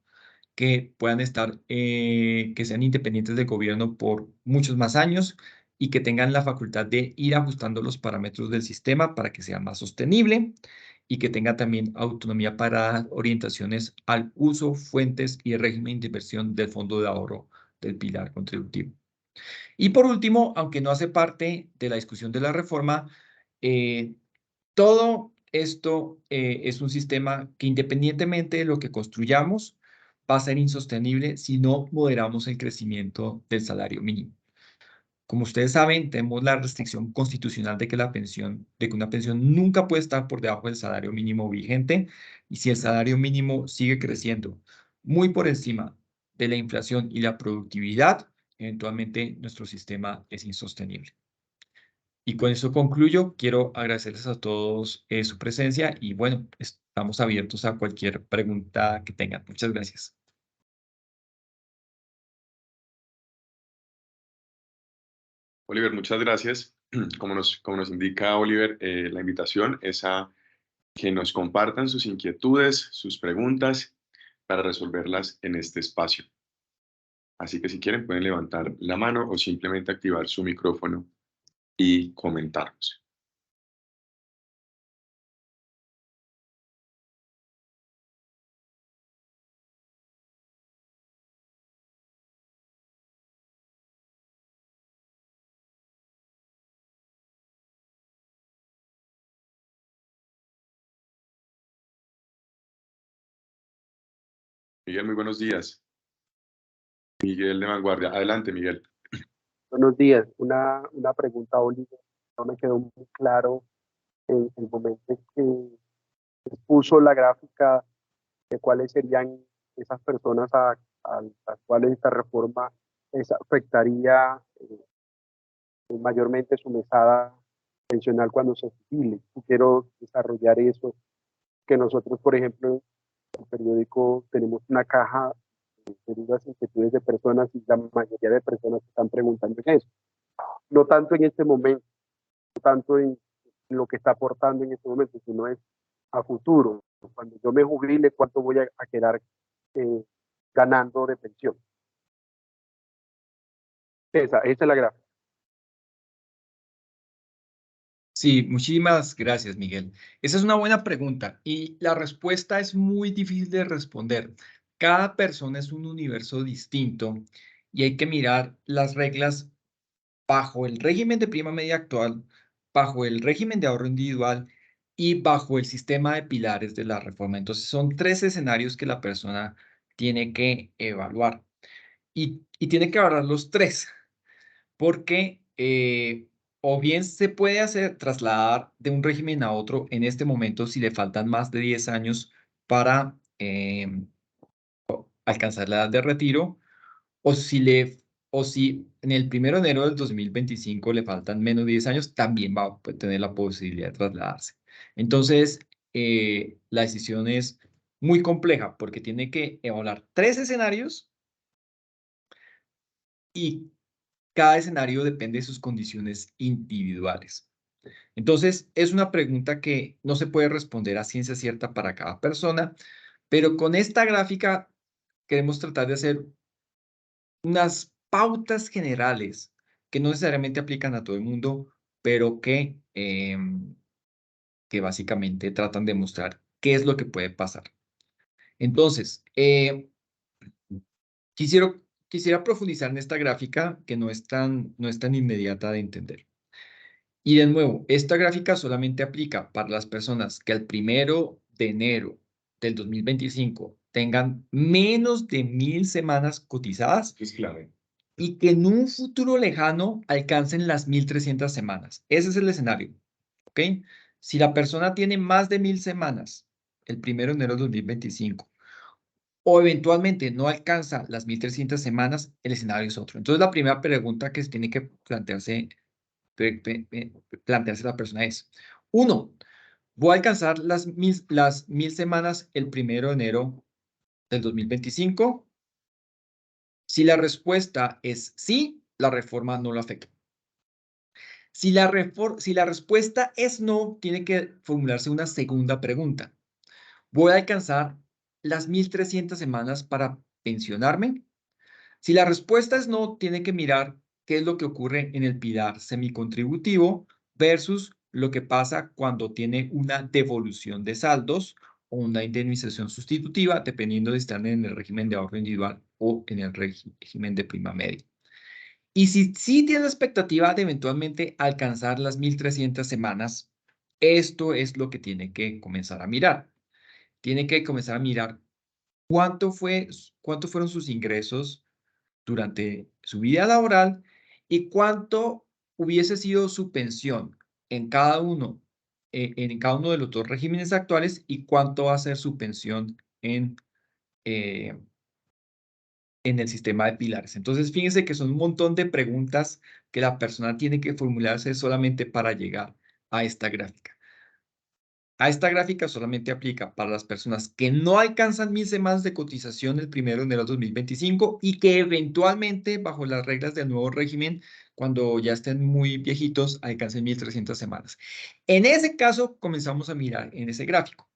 que puedan estar, que sean independientes del gobierno por muchos más años y que tengan la facultad de ir ajustando los parámetros del sistema para que sea más sostenible y que tenga también autonomía para dar orientaciones al uso, fuentes y régimen de inversión del fondo de ahorro del pilar contributivo. Y por último, aunque no hace parte de la discusión de la reforma, todo esto es un sistema que independientemente de lo que construyamos, va a ser insostenible si no moderamos el crecimiento del salario mínimo. Como ustedes saben, tenemos la restricción constitucional de que una pensión nunca puede estar por debajo del salario mínimo vigente, y si el salario mínimo sigue creciendo muy por encima de la inflación y la productividad, eventualmente nuestro sistema es insostenible. Y con eso concluyo. Quiero agradecerles a todos su presencia y bueno, estamos abiertos a cualquier pregunta que tengan. Muchas gracias. Oliver, muchas gracias. Como nos indica Oliver, la invitación es a que nos compartan sus inquietudes, sus preguntas, para resolverlas en este espacio. Así que si quieren pueden levantar la mano o simplemente activar su micrófono y comentarnos. Miguel, muy buenos días. Miguel de Vanguardia. Adelante, Miguel. Buenos días. Una pregunta, Oliver. No me quedó muy claro en el momento en que expuso la gráfica de cuáles serían esas personas a las cuales esta reforma afectaría mayormente su mesada pensional cuando se jubile. Y quiero desarrollar eso, que nosotros, por ejemplo, en el periódico tenemos una caja de dudas e inquietudes de personas y la mayoría de personas están preguntando en eso. No tanto en este momento, no tanto en lo que está aportando en este momento, sino es a futuro. Cuando yo me jubile, ¿cuánto voy a quedar ganando de pensión? Esa es la gráfica. Sí, muchísimas gracias, Miguel. Esa es una buena pregunta y la respuesta es muy difícil de responder. Cada persona es un universo distinto y hay que mirar las reglas bajo el régimen de prima media actual, bajo el régimen de ahorro individual y bajo el sistema de pilares de la reforma. Entonces, son tres escenarios que la persona tiene que evaluar y tiene que evaluar los tres, porque o bien se puede hacer trasladar de un régimen a otro en este momento si le faltan más de 10 años para alcanzar la edad de retiro, o si en el 1 de enero del 2025 le faltan menos de 10 años, también va a tener la posibilidad de trasladarse. Entonces, la decisión es muy compleja porque tiene que evaluar tres escenarios y cada escenario depende de sus condiciones individuales. Entonces, es una pregunta que no se puede responder a ciencia cierta para cada persona, pero con esta gráfica queremos tratar de hacer unas pautas generales que no necesariamente aplican a todo el mundo, pero que básicamente tratan de mostrar qué es lo que puede pasar. Entonces, quisiera profundizar en esta gráfica que no es tan inmediata de entender. Y de nuevo, esta gráfica solamente aplica para las personas que al 1 de enero del 2025 tengan menos de 1000 semanas cotizadas. Es clave. Y que en un futuro lejano alcancen las 1300 semanas. Ese es el escenario, ¿ok? Si la persona tiene más de 1000 semanas el 1 de enero de 2025 o eventualmente no alcanza las 1300 semanas, el escenario es otro. Entonces, la primera pregunta que se tiene que plantearse la persona es, uno, ¿voy a alcanzar las 1000 semanas el 1 de enero del 2025? Si la respuesta es sí, la reforma no lo afecta. Si la respuesta es no, tiene que formularse una segunda pregunta. ¿Voy a alcanzar las 1300 semanas para pensionarme? Si la respuesta es no, tiene que mirar qué es lo que ocurre en el pilar semicontributivo versus lo que pasa cuando tiene una devolución de saldos o una indemnización sustitutiva, dependiendo de si están en el régimen de ahorro individual o en el régimen de prima media. Y si sí tiene la expectativa de eventualmente alcanzar las 1300 semanas, esto es lo que tiene que comenzar a mirar. Tiene que comenzar a mirar cuánto fueron sus ingresos durante su vida laboral y cuánto hubiese sido su pensión en cada uno, en cada uno de los dos regímenes actuales y cuánto va a ser su pensión eh, en el sistema de pilares. Entonces, fíjense que son un montón de preguntas que la persona tiene que formularse solamente para llegar a esta gráfica. A esta gráfica solamente aplica para las personas que no alcanzan 1000 semanas de cotización el 1 de enero de 2025 y que eventualmente, bajo las reglas del nuevo régimen, cuando ya estén muy viejitos, alcancen 1300 semanas. En ese caso, comenzamos a mirar en ese gráfico.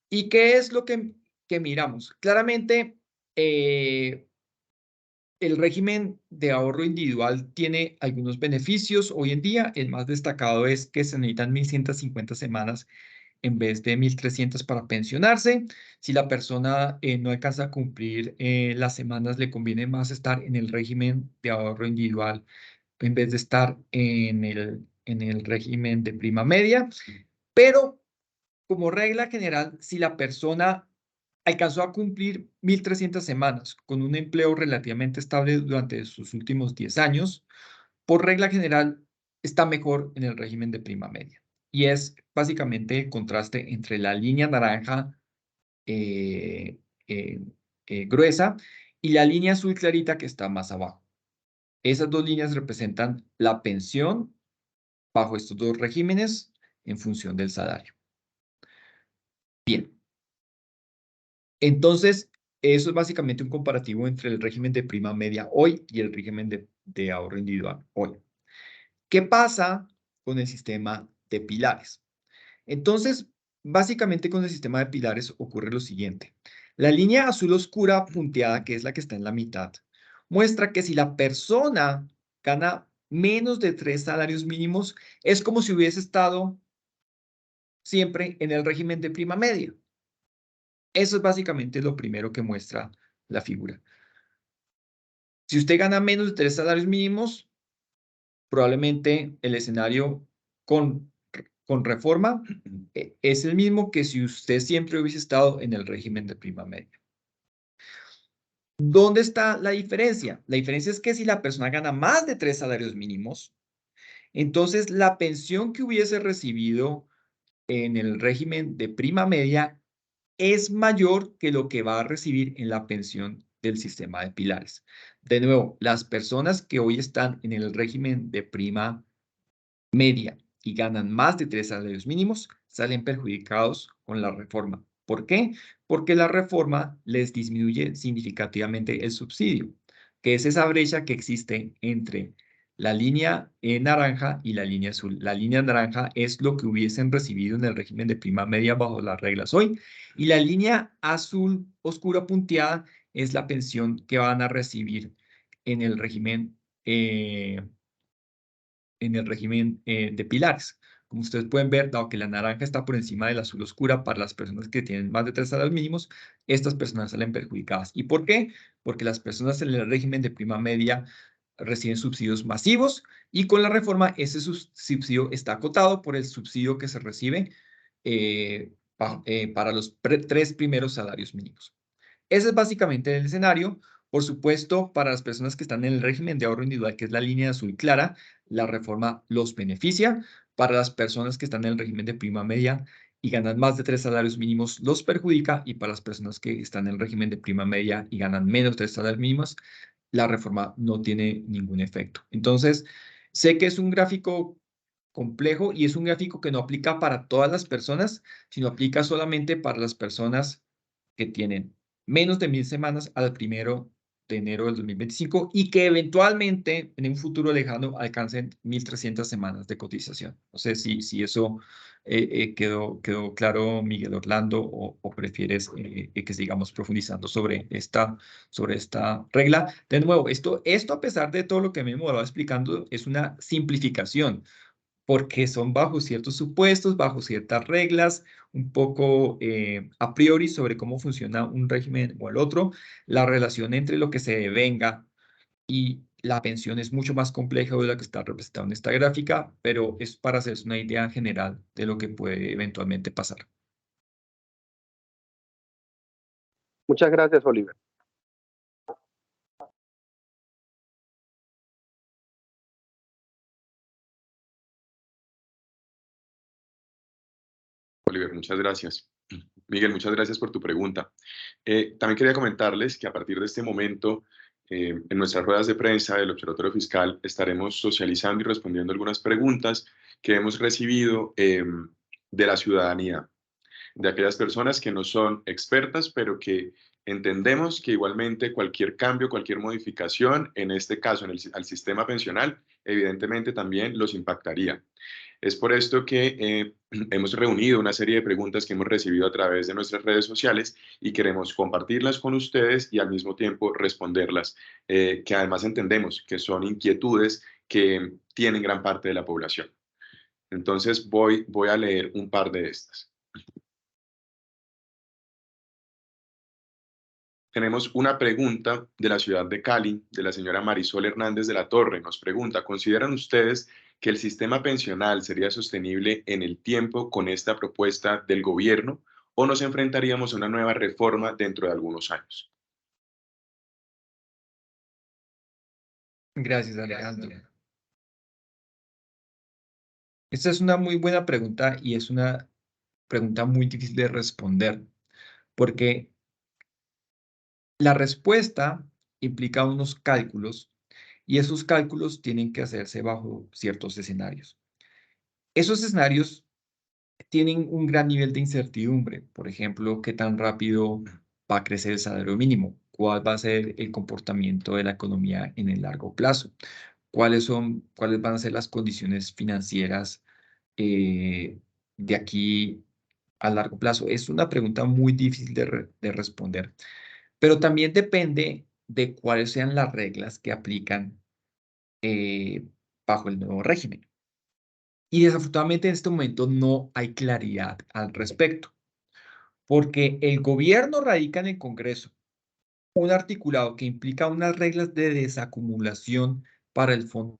¿Y qué es lo que miramos? Claramente, el régimen de ahorro individual tiene algunos beneficios hoy en día. El más destacado es que se necesitan 1150 semanas en vez de 1300 para pensionarse. Si la persona no alcanza a cumplir las semanas, le conviene más estar en el régimen de ahorro individual en vez de estar en el régimen de prima media. Pero como regla general, si la persona alcanzó a cumplir 1300 semanas con un empleo relativamente estable durante sus últimos 10 años, por regla general está mejor en el régimen de prima media. Y es básicamente el contraste entre la línea naranja eh, eh, gruesa y la línea azul clarita que está más abajo. Esas dos líneas representan la pensión bajo estos dos regímenes en función del salario. Bien. Entonces, eso es básicamente un comparativo entre el régimen de prima media hoy y el régimen de ahorro individual hoy. ¿Qué pasa con el sistema de pilares? Entonces, básicamente con el sistema de pilares ocurre lo siguiente. La línea azul oscura punteada, que es la que está en la mitad, muestra que si la persona gana menos de 3 salarios mínimos, es como si hubiese estado siempre en el régimen de prima media. Eso es básicamente lo primero que muestra la figura. Si usted gana menos de 3 salarios mínimos, probablemente el escenario con reforma es el mismo que si usted siempre hubiese estado en el régimen de prima media. ¿Dónde está la diferencia? La diferencia es que si la persona gana más de 3 salarios mínimos, entonces la pensión que hubiese recibido en el régimen de prima media es mayor que lo que va a recibir en la pensión del sistema de pilares. De nuevo, las personas que hoy están en el régimen de prima media y ganan más de 3 salarios mínimos salen perjudicados con la reforma. ¿Por qué? Porque la reforma les disminuye significativamente el subsidio, que es esa brecha que existe entre la línea naranja y la línea azul. La línea naranja es lo que hubiesen recibido en el régimen de prima media bajo las reglas hoy, y la línea azul oscura punteada es la pensión que van a recibir en el régimen de pilares. Como ustedes pueden ver, dado que la naranja está por encima del azul oscura para las personas que tienen más de 3 salarios mínimos, estas personas salen perjudicadas. ¿Y por qué? Porque las personas en el régimen de prima media reciben subsidios masivos y con la reforma ese subsidio está acotado por el subsidio que se recibe para los 3 primeros salarios mínimos. Ese es básicamente el escenario. Por supuesto, para las personas que están en el régimen de ahorro individual, que es la línea azul clara, la reforma los beneficia. Para las personas que están en el régimen de prima media y ganan más de 3 salarios mínimos, los perjudica. Y para las personas que están en el régimen de prima media y ganan menos de 3 salarios mínimos, la reforma no tiene ningún efecto. Entonces, sé que es un gráfico complejo y es un gráfico que no aplica para todas las personas, sino aplica solamente para las personas que tienen menos de 1000 semanas al 1 de enero del 2025 y que eventualmente en un futuro lejano alcancen 1300 semanas de cotización. No sé si eso quedó claro, Miguel Orlando, o prefieres que sigamos profundizando sobre esta regla. De nuevo, esto a pesar de todo lo que me he demorado explicando, es una simplificación, porque son bajo ciertos supuestos, bajo ciertas reglas, un poco a priori sobre cómo funciona un régimen o el otro, la relación entre lo que se devenga y la pensión es mucho más compleja de la que está representada en esta gráfica, pero es para hacerse una idea general de lo que puede eventualmente pasar. Muchas gracias, Oliver. Oliver, muchas gracias. Miguel, muchas gracias por tu pregunta. También quería comentarles que a partir de este momento, en nuestras ruedas de prensa del Observatorio Fiscal, estaremos socializando y respondiendo algunas preguntas que hemos recibido de la ciudadanía, de aquellas personas que no son expertas, pero que entendemos que igualmente cualquier cambio, cualquier modificación, en este caso al sistema pensional, evidentemente también los impactaría. Es por esto que hemos reunido una serie de preguntas que hemos recibido a través de nuestras redes sociales y queremos compartirlas con ustedes y al mismo tiempo responderlas, que además entendemos que son inquietudes que tienen gran parte de la población. Entonces voy a leer un par de estas. Tenemos una pregunta de la ciudad de Cali, de la señora Marisol Hernández de la Torre. Nos pregunta, ¿consideran ustedes que el sistema pensional sería sostenible en el tiempo con esta propuesta del gobierno o nos enfrentaríamos a una nueva reforma dentro de algunos años? Gracias, Alejandro. Esta es una muy buena pregunta y es una pregunta muy difícil de responder, porque la respuesta implica unos cálculos y esos cálculos tienen que hacerse bajo ciertos escenarios. Esos escenarios tienen un gran nivel de incertidumbre. Por ejemplo, qué tan rápido va a crecer el salario mínimo, cuál va a ser el comportamiento de la economía en el largo plazo, cuáles van a ser las condiciones financieras de aquí a largo plazo. Es una pregunta muy difícil de responder, pero también depende de cuáles sean las reglas que aplican bajo el nuevo régimen. Y desafortunadamente en este momento no hay claridad al respecto, porque el gobierno radica en el Congreso un articulado que implica unas reglas de desacumulación para el fondo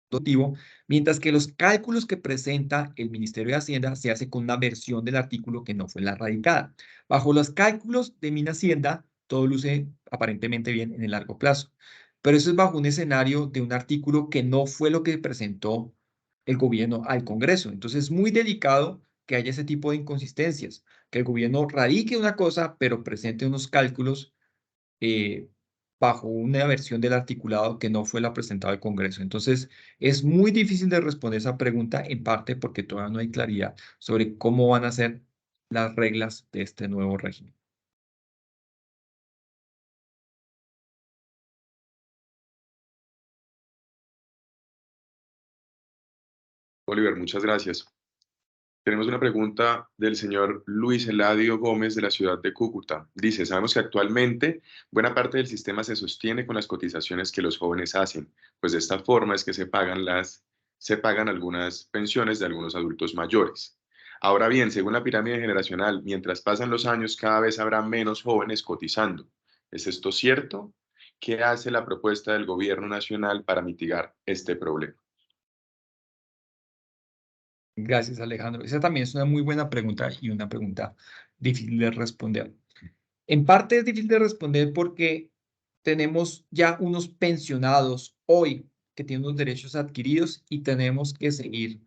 productivo, mientras que los cálculos que presenta el Ministerio de Hacienda se hace con una versión del artículo que no fue la radicada. Bajo los cálculos de Minhacienda, todo luce aparentemente bien en el largo plazo, pero eso es bajo un escenario de un artículo que no fue lo que presentó el gobierno al Congreso. Entonces es muy delicado que haya ese tipo de inconsistencias, que el gobierno radique una cosa, pero presente unos cálculos bajo una versión del articulado que no fue la presentada al Congreso. Entonces, es muy difícil de responder esa pregunta, en parte porque todavía no hay claridad sobre cómo van a ser las reglas de este nuevo régimen. Oliver, muchas gracias. Tenemos una pregunta del señor Luis Eladio Gómez de la ciudad de Cúcuta. Dice, sabemos que actualmente buena parte del sistema se sostiene con las cotizaciones que los jóvenes hacen, pues de esta forma es que se pagan algunas pensiones de algunos adultos mayores. Ahora bien, según la pirámide generacional, mientras pasan los años, cada vez habrá menos jóvenes cotizando. ¿Es esto cierto? ¿Qué hace la propuesta del gobierno nacional para mitigar este problema? Gracias, Alejandro. Esa también es una muy buena pregunta y una pregunta difícil de responder. En parte es difícil de responder porque tenemos ya unos pensionados hoy que tienen unos derechos adquiridos y tenemos que seguir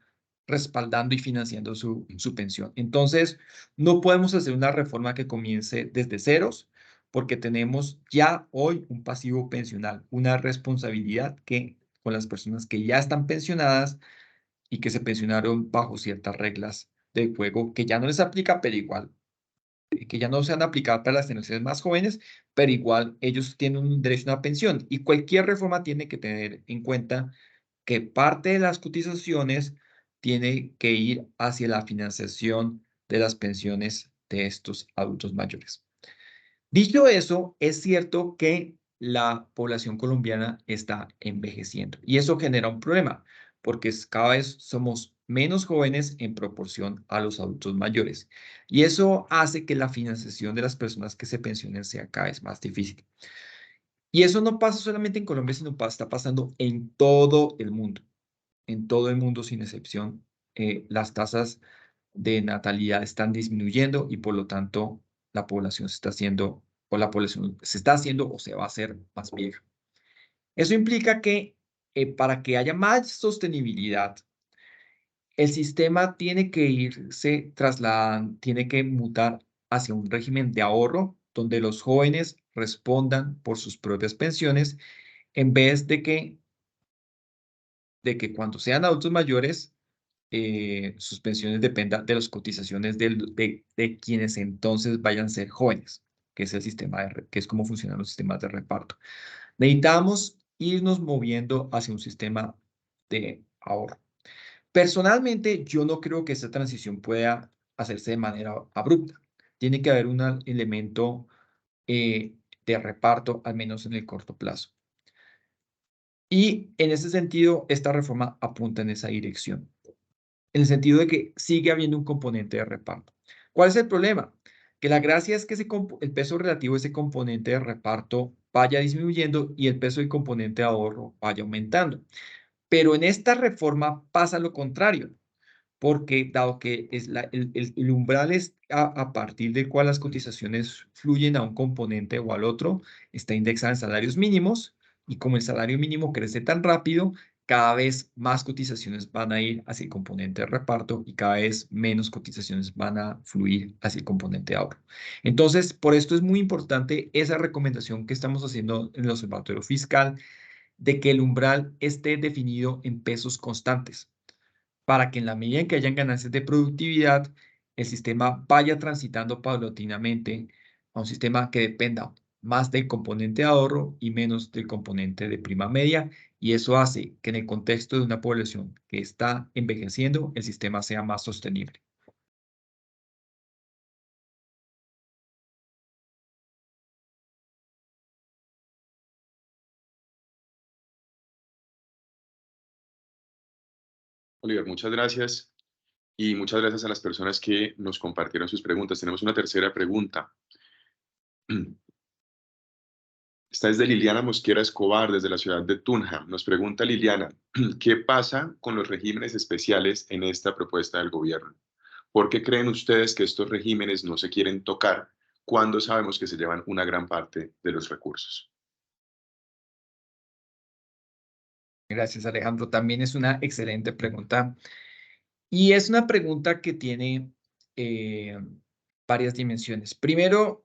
respaldando y financiando su pensión. Entonces, no podemos hacer una reforma que comience desde ceros porque tenemos ya hoy un pasivo pensional, una responsabilidad que con las personas que ya están pensionadas y que se pensionaron bajo ciertas reglas de juego que ya no les aplica, pero igual que ya no se han aplicado para las generaciones más jóvenes, pero igual ellos tienen un derecho a una pensión y cualquier reforma tiene que tener en cuenta que parte de las cotizaciones tiene que ir hacia la financiación de las pensiones de estos adultos mayores. Dicho eso, es cierto que la población colombiana está envejeciendo y eso genera un problema porque cada vez somos menos jóvenes en proporción a los adultos mayores y eso hace que la financiación de las personas que se pensionen sea cada vez más difícil. Y eso no pasa solamente en Colombia, sino está pasando en todo el mundo. En todo el mundo, sin excepción, las tasas de natalidad están disminuyendo y por lo tanto la población se está haciendo, o la población se está haciendo o se va a hacer más vieja. Eso implica que para que haya más sostenibilidad, el sistema tiene que irse trasladando, tiene que mutar hacia un régimen de ahorro donde los jóvenes respondan por sus propias pensiones en vez de que cuando sean adultos mayores sus pensiones dependan de las cotizaciones de quienes entonces vayan a ser jóvenes, que es el sistema que es cómo funcionan los sistemas de reparto. Necesitamos irnos moviendo hacia un sistema de ahorro. Personalmente, yo no creo que esta transición pueda hacerse de manera abrupta. Tiene que haber un elemento de reparto, al menos en el corto plazo. Y en ese sentido, esta reforma apunta en esa dirección, en el sentido de que sigue habiendo un componente de reparto. ¿Cuál es el problema? Que la gracia es que el peso relativo de ese componente de reparto vaya disminuyendo y el peso del componente de ahorro vaya aumentando. Pero en esta reforma pasa lo contrario, porque dado que es el umbral es a partir del cual las cotizaciones fluyen a un componente o al otro, está indexada en salarios mínimos, y como el salario mínimo crece tan rápido, cada vez más cotizaciones van a ir hacia el componente de reparto y cada vez menos cotizaciones van a fluir hacia el componente de ahorro. Entonces, por esto es muy importante esa recomendación que estamos haciendo en el Observatorio Fiscal de que el umbral esté definido en pesos constantes, para que en la medida en que hayan ganancias de productividad, el sistema vaya transitando paulatinamente a un sistema que dependa más del componente de ahorro y menos del componente de prima media, y eso hace que en el contexto de una población que está envejeciendo, el sistema sea más sostenible. Oliver, muchas gracias y muchas gracias a las personas que nos compartieron sus preguntas. Tenemos una tercera pregunta. Esta es de Liliana Mosquera Escobar, desde la ciudad de Tunja. Nos pregunta Liliana, ¿qué pasa con los regímenes especiales en esta propuesta del gobierno? ¿Por qué creen ustedes que estos regímenes no se quieren tocar cuando sabemos que se llevan una gran parte de los recursos? Gracias, Alejandro. También es una excelente pregunta. Y es una pregunta que tiene varias dimensiones. Primero,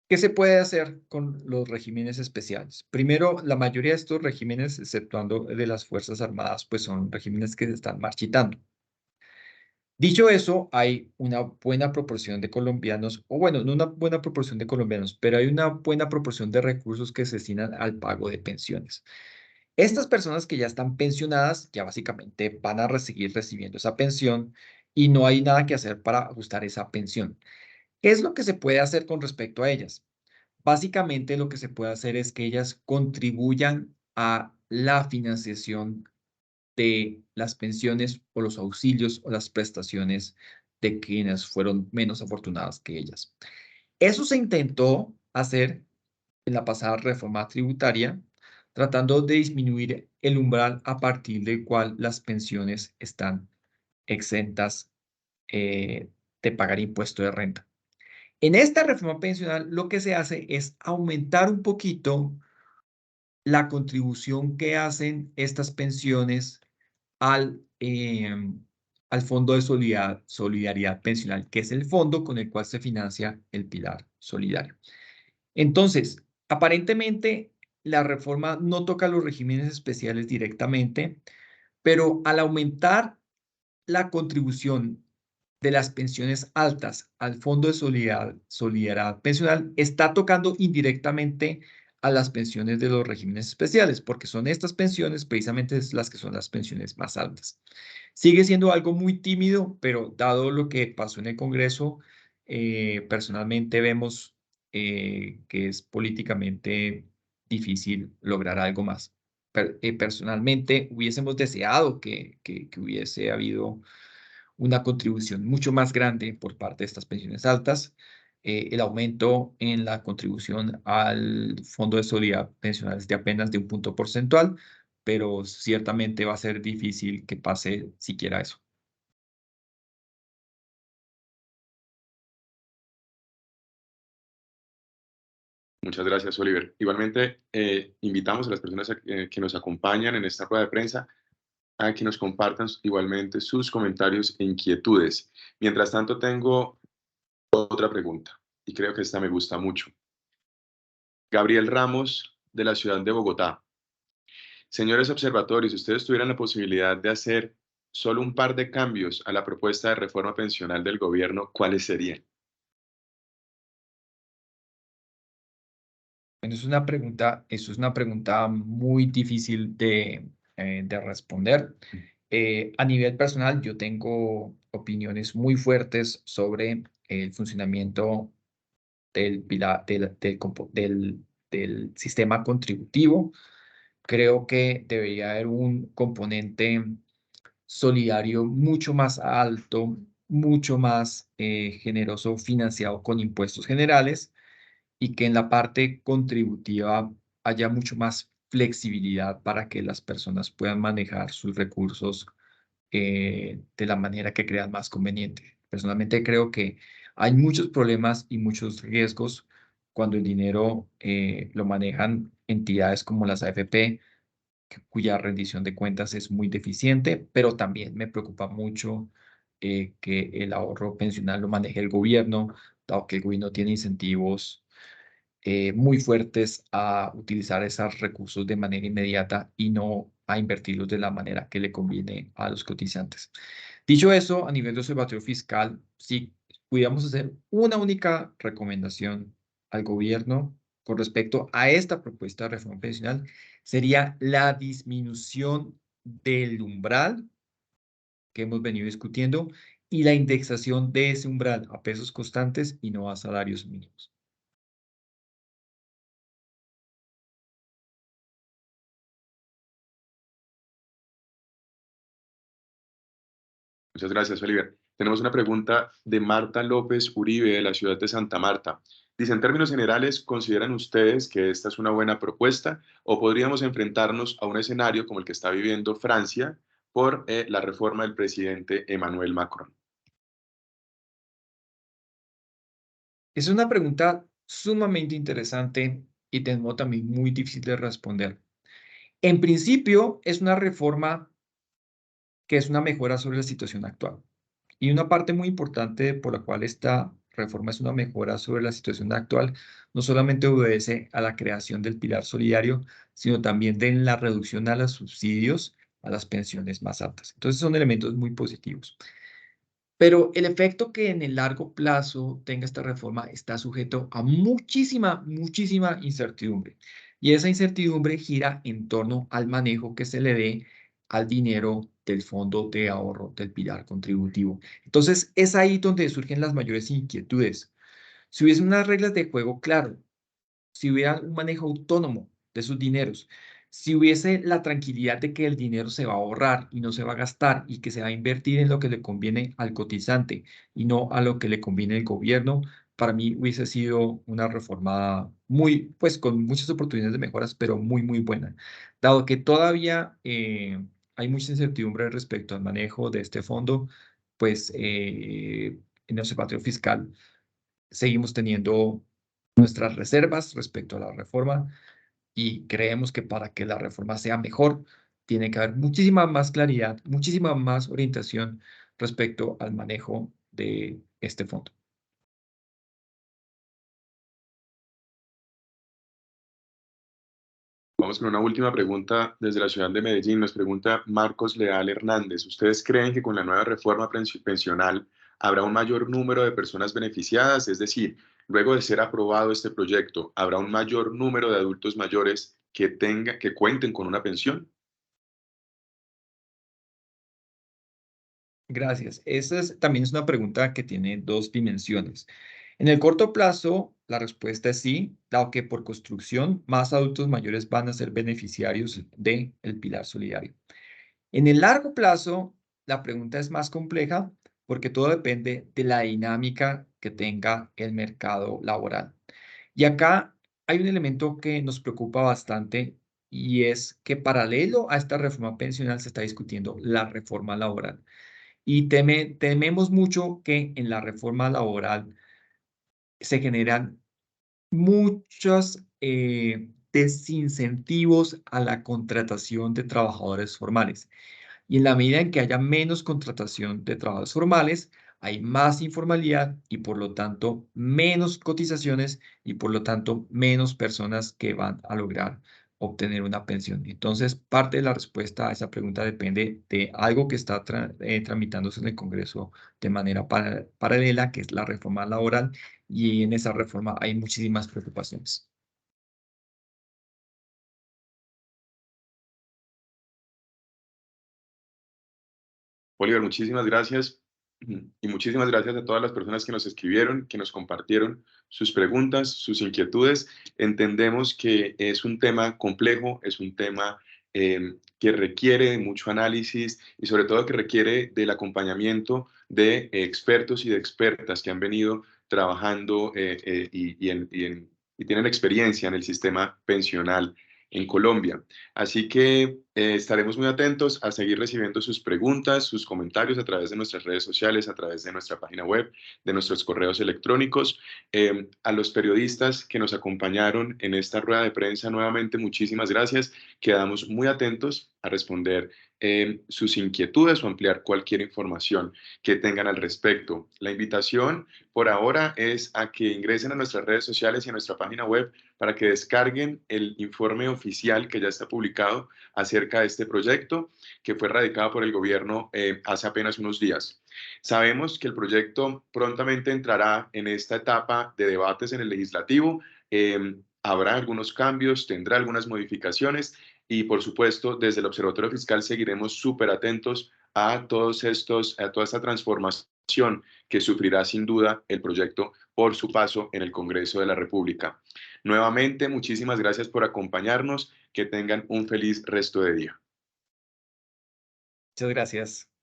¿qué se puede hacer con los regímenes especiales? Primero, la mayoría de estos regímenes, exceptuando de las Fuerzas Armadas, pues son regímenes que se están marchitando. Dicho eso, hay una buena proporción de colombianos, o bueno, no una buena proporción de colombianos, pero hay una buena proporción de recursos que se destinan al pago de pensiones. Estas personas que ya están pensionadas, ya básicamente van a seguir recibiendo esa pensión y no hay nada que hacer para ajustar esa pensión. ¿Qué es lo que se puede hacer con respecto a ellas? Básicamente lo que se puede hacer es que ellas contribuyan a la financiación de las pensiones o los auxilios o las prestaciones de quienes fueron menos afortunadas que ellas. Eso se intentó hacer en la pasada reforma tributaria, tratando de disminuir el umbral a partir del cual las pensiones están exentas de pagar impuesto de renta. En esta reforma pensional lo que se hace es aumentar un poquito la contribución que hacen estas pensiones al Fondo de Solidaridad Pensional, que es el fondo con el cual se financia el pilar solidario. Entonces, aparentemente, la reforma no toca los regímenes especiales directamente, pero al aumentar la contribución de las pensiones altas al Fondo de Solidaridad Pensional, está tocando indirectamente a las pensiones de los regímenes especiales, porque son estas pensiones precisamente las que son las pensiones más altas. Sigue siendo algo muy tímido, pero dado lo que pasó en el Congreso, personalmente vemos que es políticamente difícil lograr algo más. Personalmente, hubiésemos deseado que hubiese habido una contribución mucho más grande por parte de estas pensiones altas, el aumento en la contribución al Fondo de Solidaridad Pensional es de apenas de 1 punto porcentual, pero ciertamente va a ser difícil que pase siquiera eso. Muchas gracias, Oliver. Igualmente, invitamos a las personas que nos acompañan en esta rueda de prensa a que nos compartan igualmente sus comentarios e inquietudes. Mientras tanto, tengo otra pregunta y creo que esta me gusta mucho. Gabriel Ramos, de la ciudad de Bogotá. Señores observatorios, si ustedes tuvieran la posibilidad de hacer solo un par de cambios a la propuesta de reforma pensional del gobierno, ¿cuáles serían? Bueno, eso es una pregunta muy difícil de responder. A nivel personal, yo tengo opiniones muy fuertes sobre el funcionamiento del sistema contributivo. Creo que debería haber un componente solidario mucho más alto, mucho más generoso, financiado con impuestos generales, y que en la parte contributiva haya mucho más flexibilidad para que las personas puedan manejar sus recursos de la manera que crean más conveniente. Personalmente creo que hay muchos problemas y muchos riesgos cuando el dinero lo manejan entidades como las AFP, cuya rendición de cuentas es muy deficiente, pero también me preocupa mucho que el ahorro pensional lo maneje el gobierno, dado que el gobierno tiene incentivos muy fuertes a utilizar esos recursos de manera inmediata y no a invertirlos de la manera que le conviene a los cotizantes. Dicho eso, a nivel de observatorio fiscal, si pudiéramos hacer una única recomendación al gobierno con respecto a esta propuesta de reforma pensional, sería la disminución del umbral que hemos venido discutiendo y la indexación de ese umbral a pesos constantes y no a salarios mínimos. Muchas gracias, Oliver. Tenemos una pregunta de Marta López Uribe, de la ciudad de Santa Marta. Dice, en términos generales, ¿consideran ustedes que esta es una buena propuesta o podríamos enfrentarnos a un escenario como el que está viviendo Francia por la reforma del presidente Emmanuel Macron? Es una pregunta sumamente interesante y tengo también muy difícil de responder. En principio, es una reforma que es una mejora sobre la situación actual. Y una parte muy importante por la cual esta reforma es una mejora sobre la situación actual, no solamente obedece a la creación del pilar solidario, sino también de la reducción a los subsidios a las pensiones más altas. Entonces son elementos muy positivos. Pero el efecto que en el largo plazo tenga esta reforma está sujeto a muchísima, muchísima incertidumbre. Y esa incertidumbre gira en torno al manejo que se le dé al dinero del fondo de ahorro del pilar contributivo. Entonces, es ahí donde surgen las mayores inquietudes. Si hubiese unas reglas de juego claro, si hubiera un manejo autónomo de sus dineros, si hubiese la tranquilidad de que el dinero se va a ahorrar y no se va a gastar y que se va a invertir en lo que le conviene al cotizante y no a lo que le conviene al gobierno, para mí hubiese sido una reforma muy, pues con muchas oportunidades de mejoras, pero muy, muy buena. Dado que todavía hay mucha incertidumbre respecto al manejo de este fondo, pues en el observatorio fiscal seguimos teniendo nuestras reservas respecto a la reforma y creemos que para que la reforma sea mejor, tiene que haber muchísima más claridad, muchísima más orientación respecto al manejo de este fondo. Vamos con una última pregunta desde la ciudad de Medellín. Nos pregunta Marcos Leal Hernández. ¿Ustedes creen que con la nueva reforma pensional habrá un mayor número de personas beneficiadas? Es decir, luego de ser aprobado este proyecto, ¿habrá un mayor número de adultos mayores que cuenten con una pensión? Gracias. También es una pregunta que tiene dos dimensiones. En el corto plazo, la respuesta es sí, dado que por construcción más adultos mayores van a ser beneficiarios del pilar solidario. En el largo plazo, la pregunta es más compleja porque todo depende de la dinámica que tenga el mercado laboral. Y acá hay un elemento que nos preocupa bastante y es que paralelo a esta reforma pensional se está discutiendo la reforma laboral. Y tememos mucho que en la reforma laboral se generan muchos desincentivos a la contratación de trabajadores formales. Y en la medida en que haya menos contratación de trabajadores formales, hay más informalidad y por lo tanto menos cotizaciones y por lo tanto menos personas que van a lograr obtener una pensión. Entonces, parte de la respuesta a esa pregunta depende de algo que está tramitándose en el Congreso de manera paralela, que es la reforma laboral, y en esa reforma hay muchísimas preocupaciones. Oliver, muchísimas gracias y muchísimas gracias a todas las personas que nos escribieron, que nos compartieron sus preguntas, sus inquietudes. Entendemos que es un tema complejo, es un tema que requiere de mucho análisis y sobre todo que requiere del acompañamiento de expertos y de expertas que han venido trabajando y tienen experiencia en el sistema pensional en Colombia. Así que estaremos muy atentos a seguir recibiendo sus preguntas, sus comentarios a través de nuestras redes sociales, a través de nuestra página web, de nuestros correos electrónicos. A los periodistas que nos acompañaron en esta rueda de prensa, nuevamente muchísimas gracias. Quedamos muy atentos a responder sus inquietudes o ampliar cualquier información que tengan al respecto. La invitación por ahora es a que ingresen a nuestras redes sociales y a nuestra página web para que descarguen el informe oficial que ya está publicado acerca de este proyecto que fue radicado por el gobierno hace apenas unos días. Sabemos que el proyecto prontamente entrará en esta etapa de debates en el legislativo. Habrá algunos cambios, tendrá algunas modificaciones y, por supuesto, desde el Observatorio Fiscal seguiremos súper atentos a toda esta transformación que sufrirá sin duda el proyecto por su paso en el Congreso de la República. Nuevamente, muchísimas gracias por acompañarnos. Que tengan un feliz resto de día. Muchas gracias.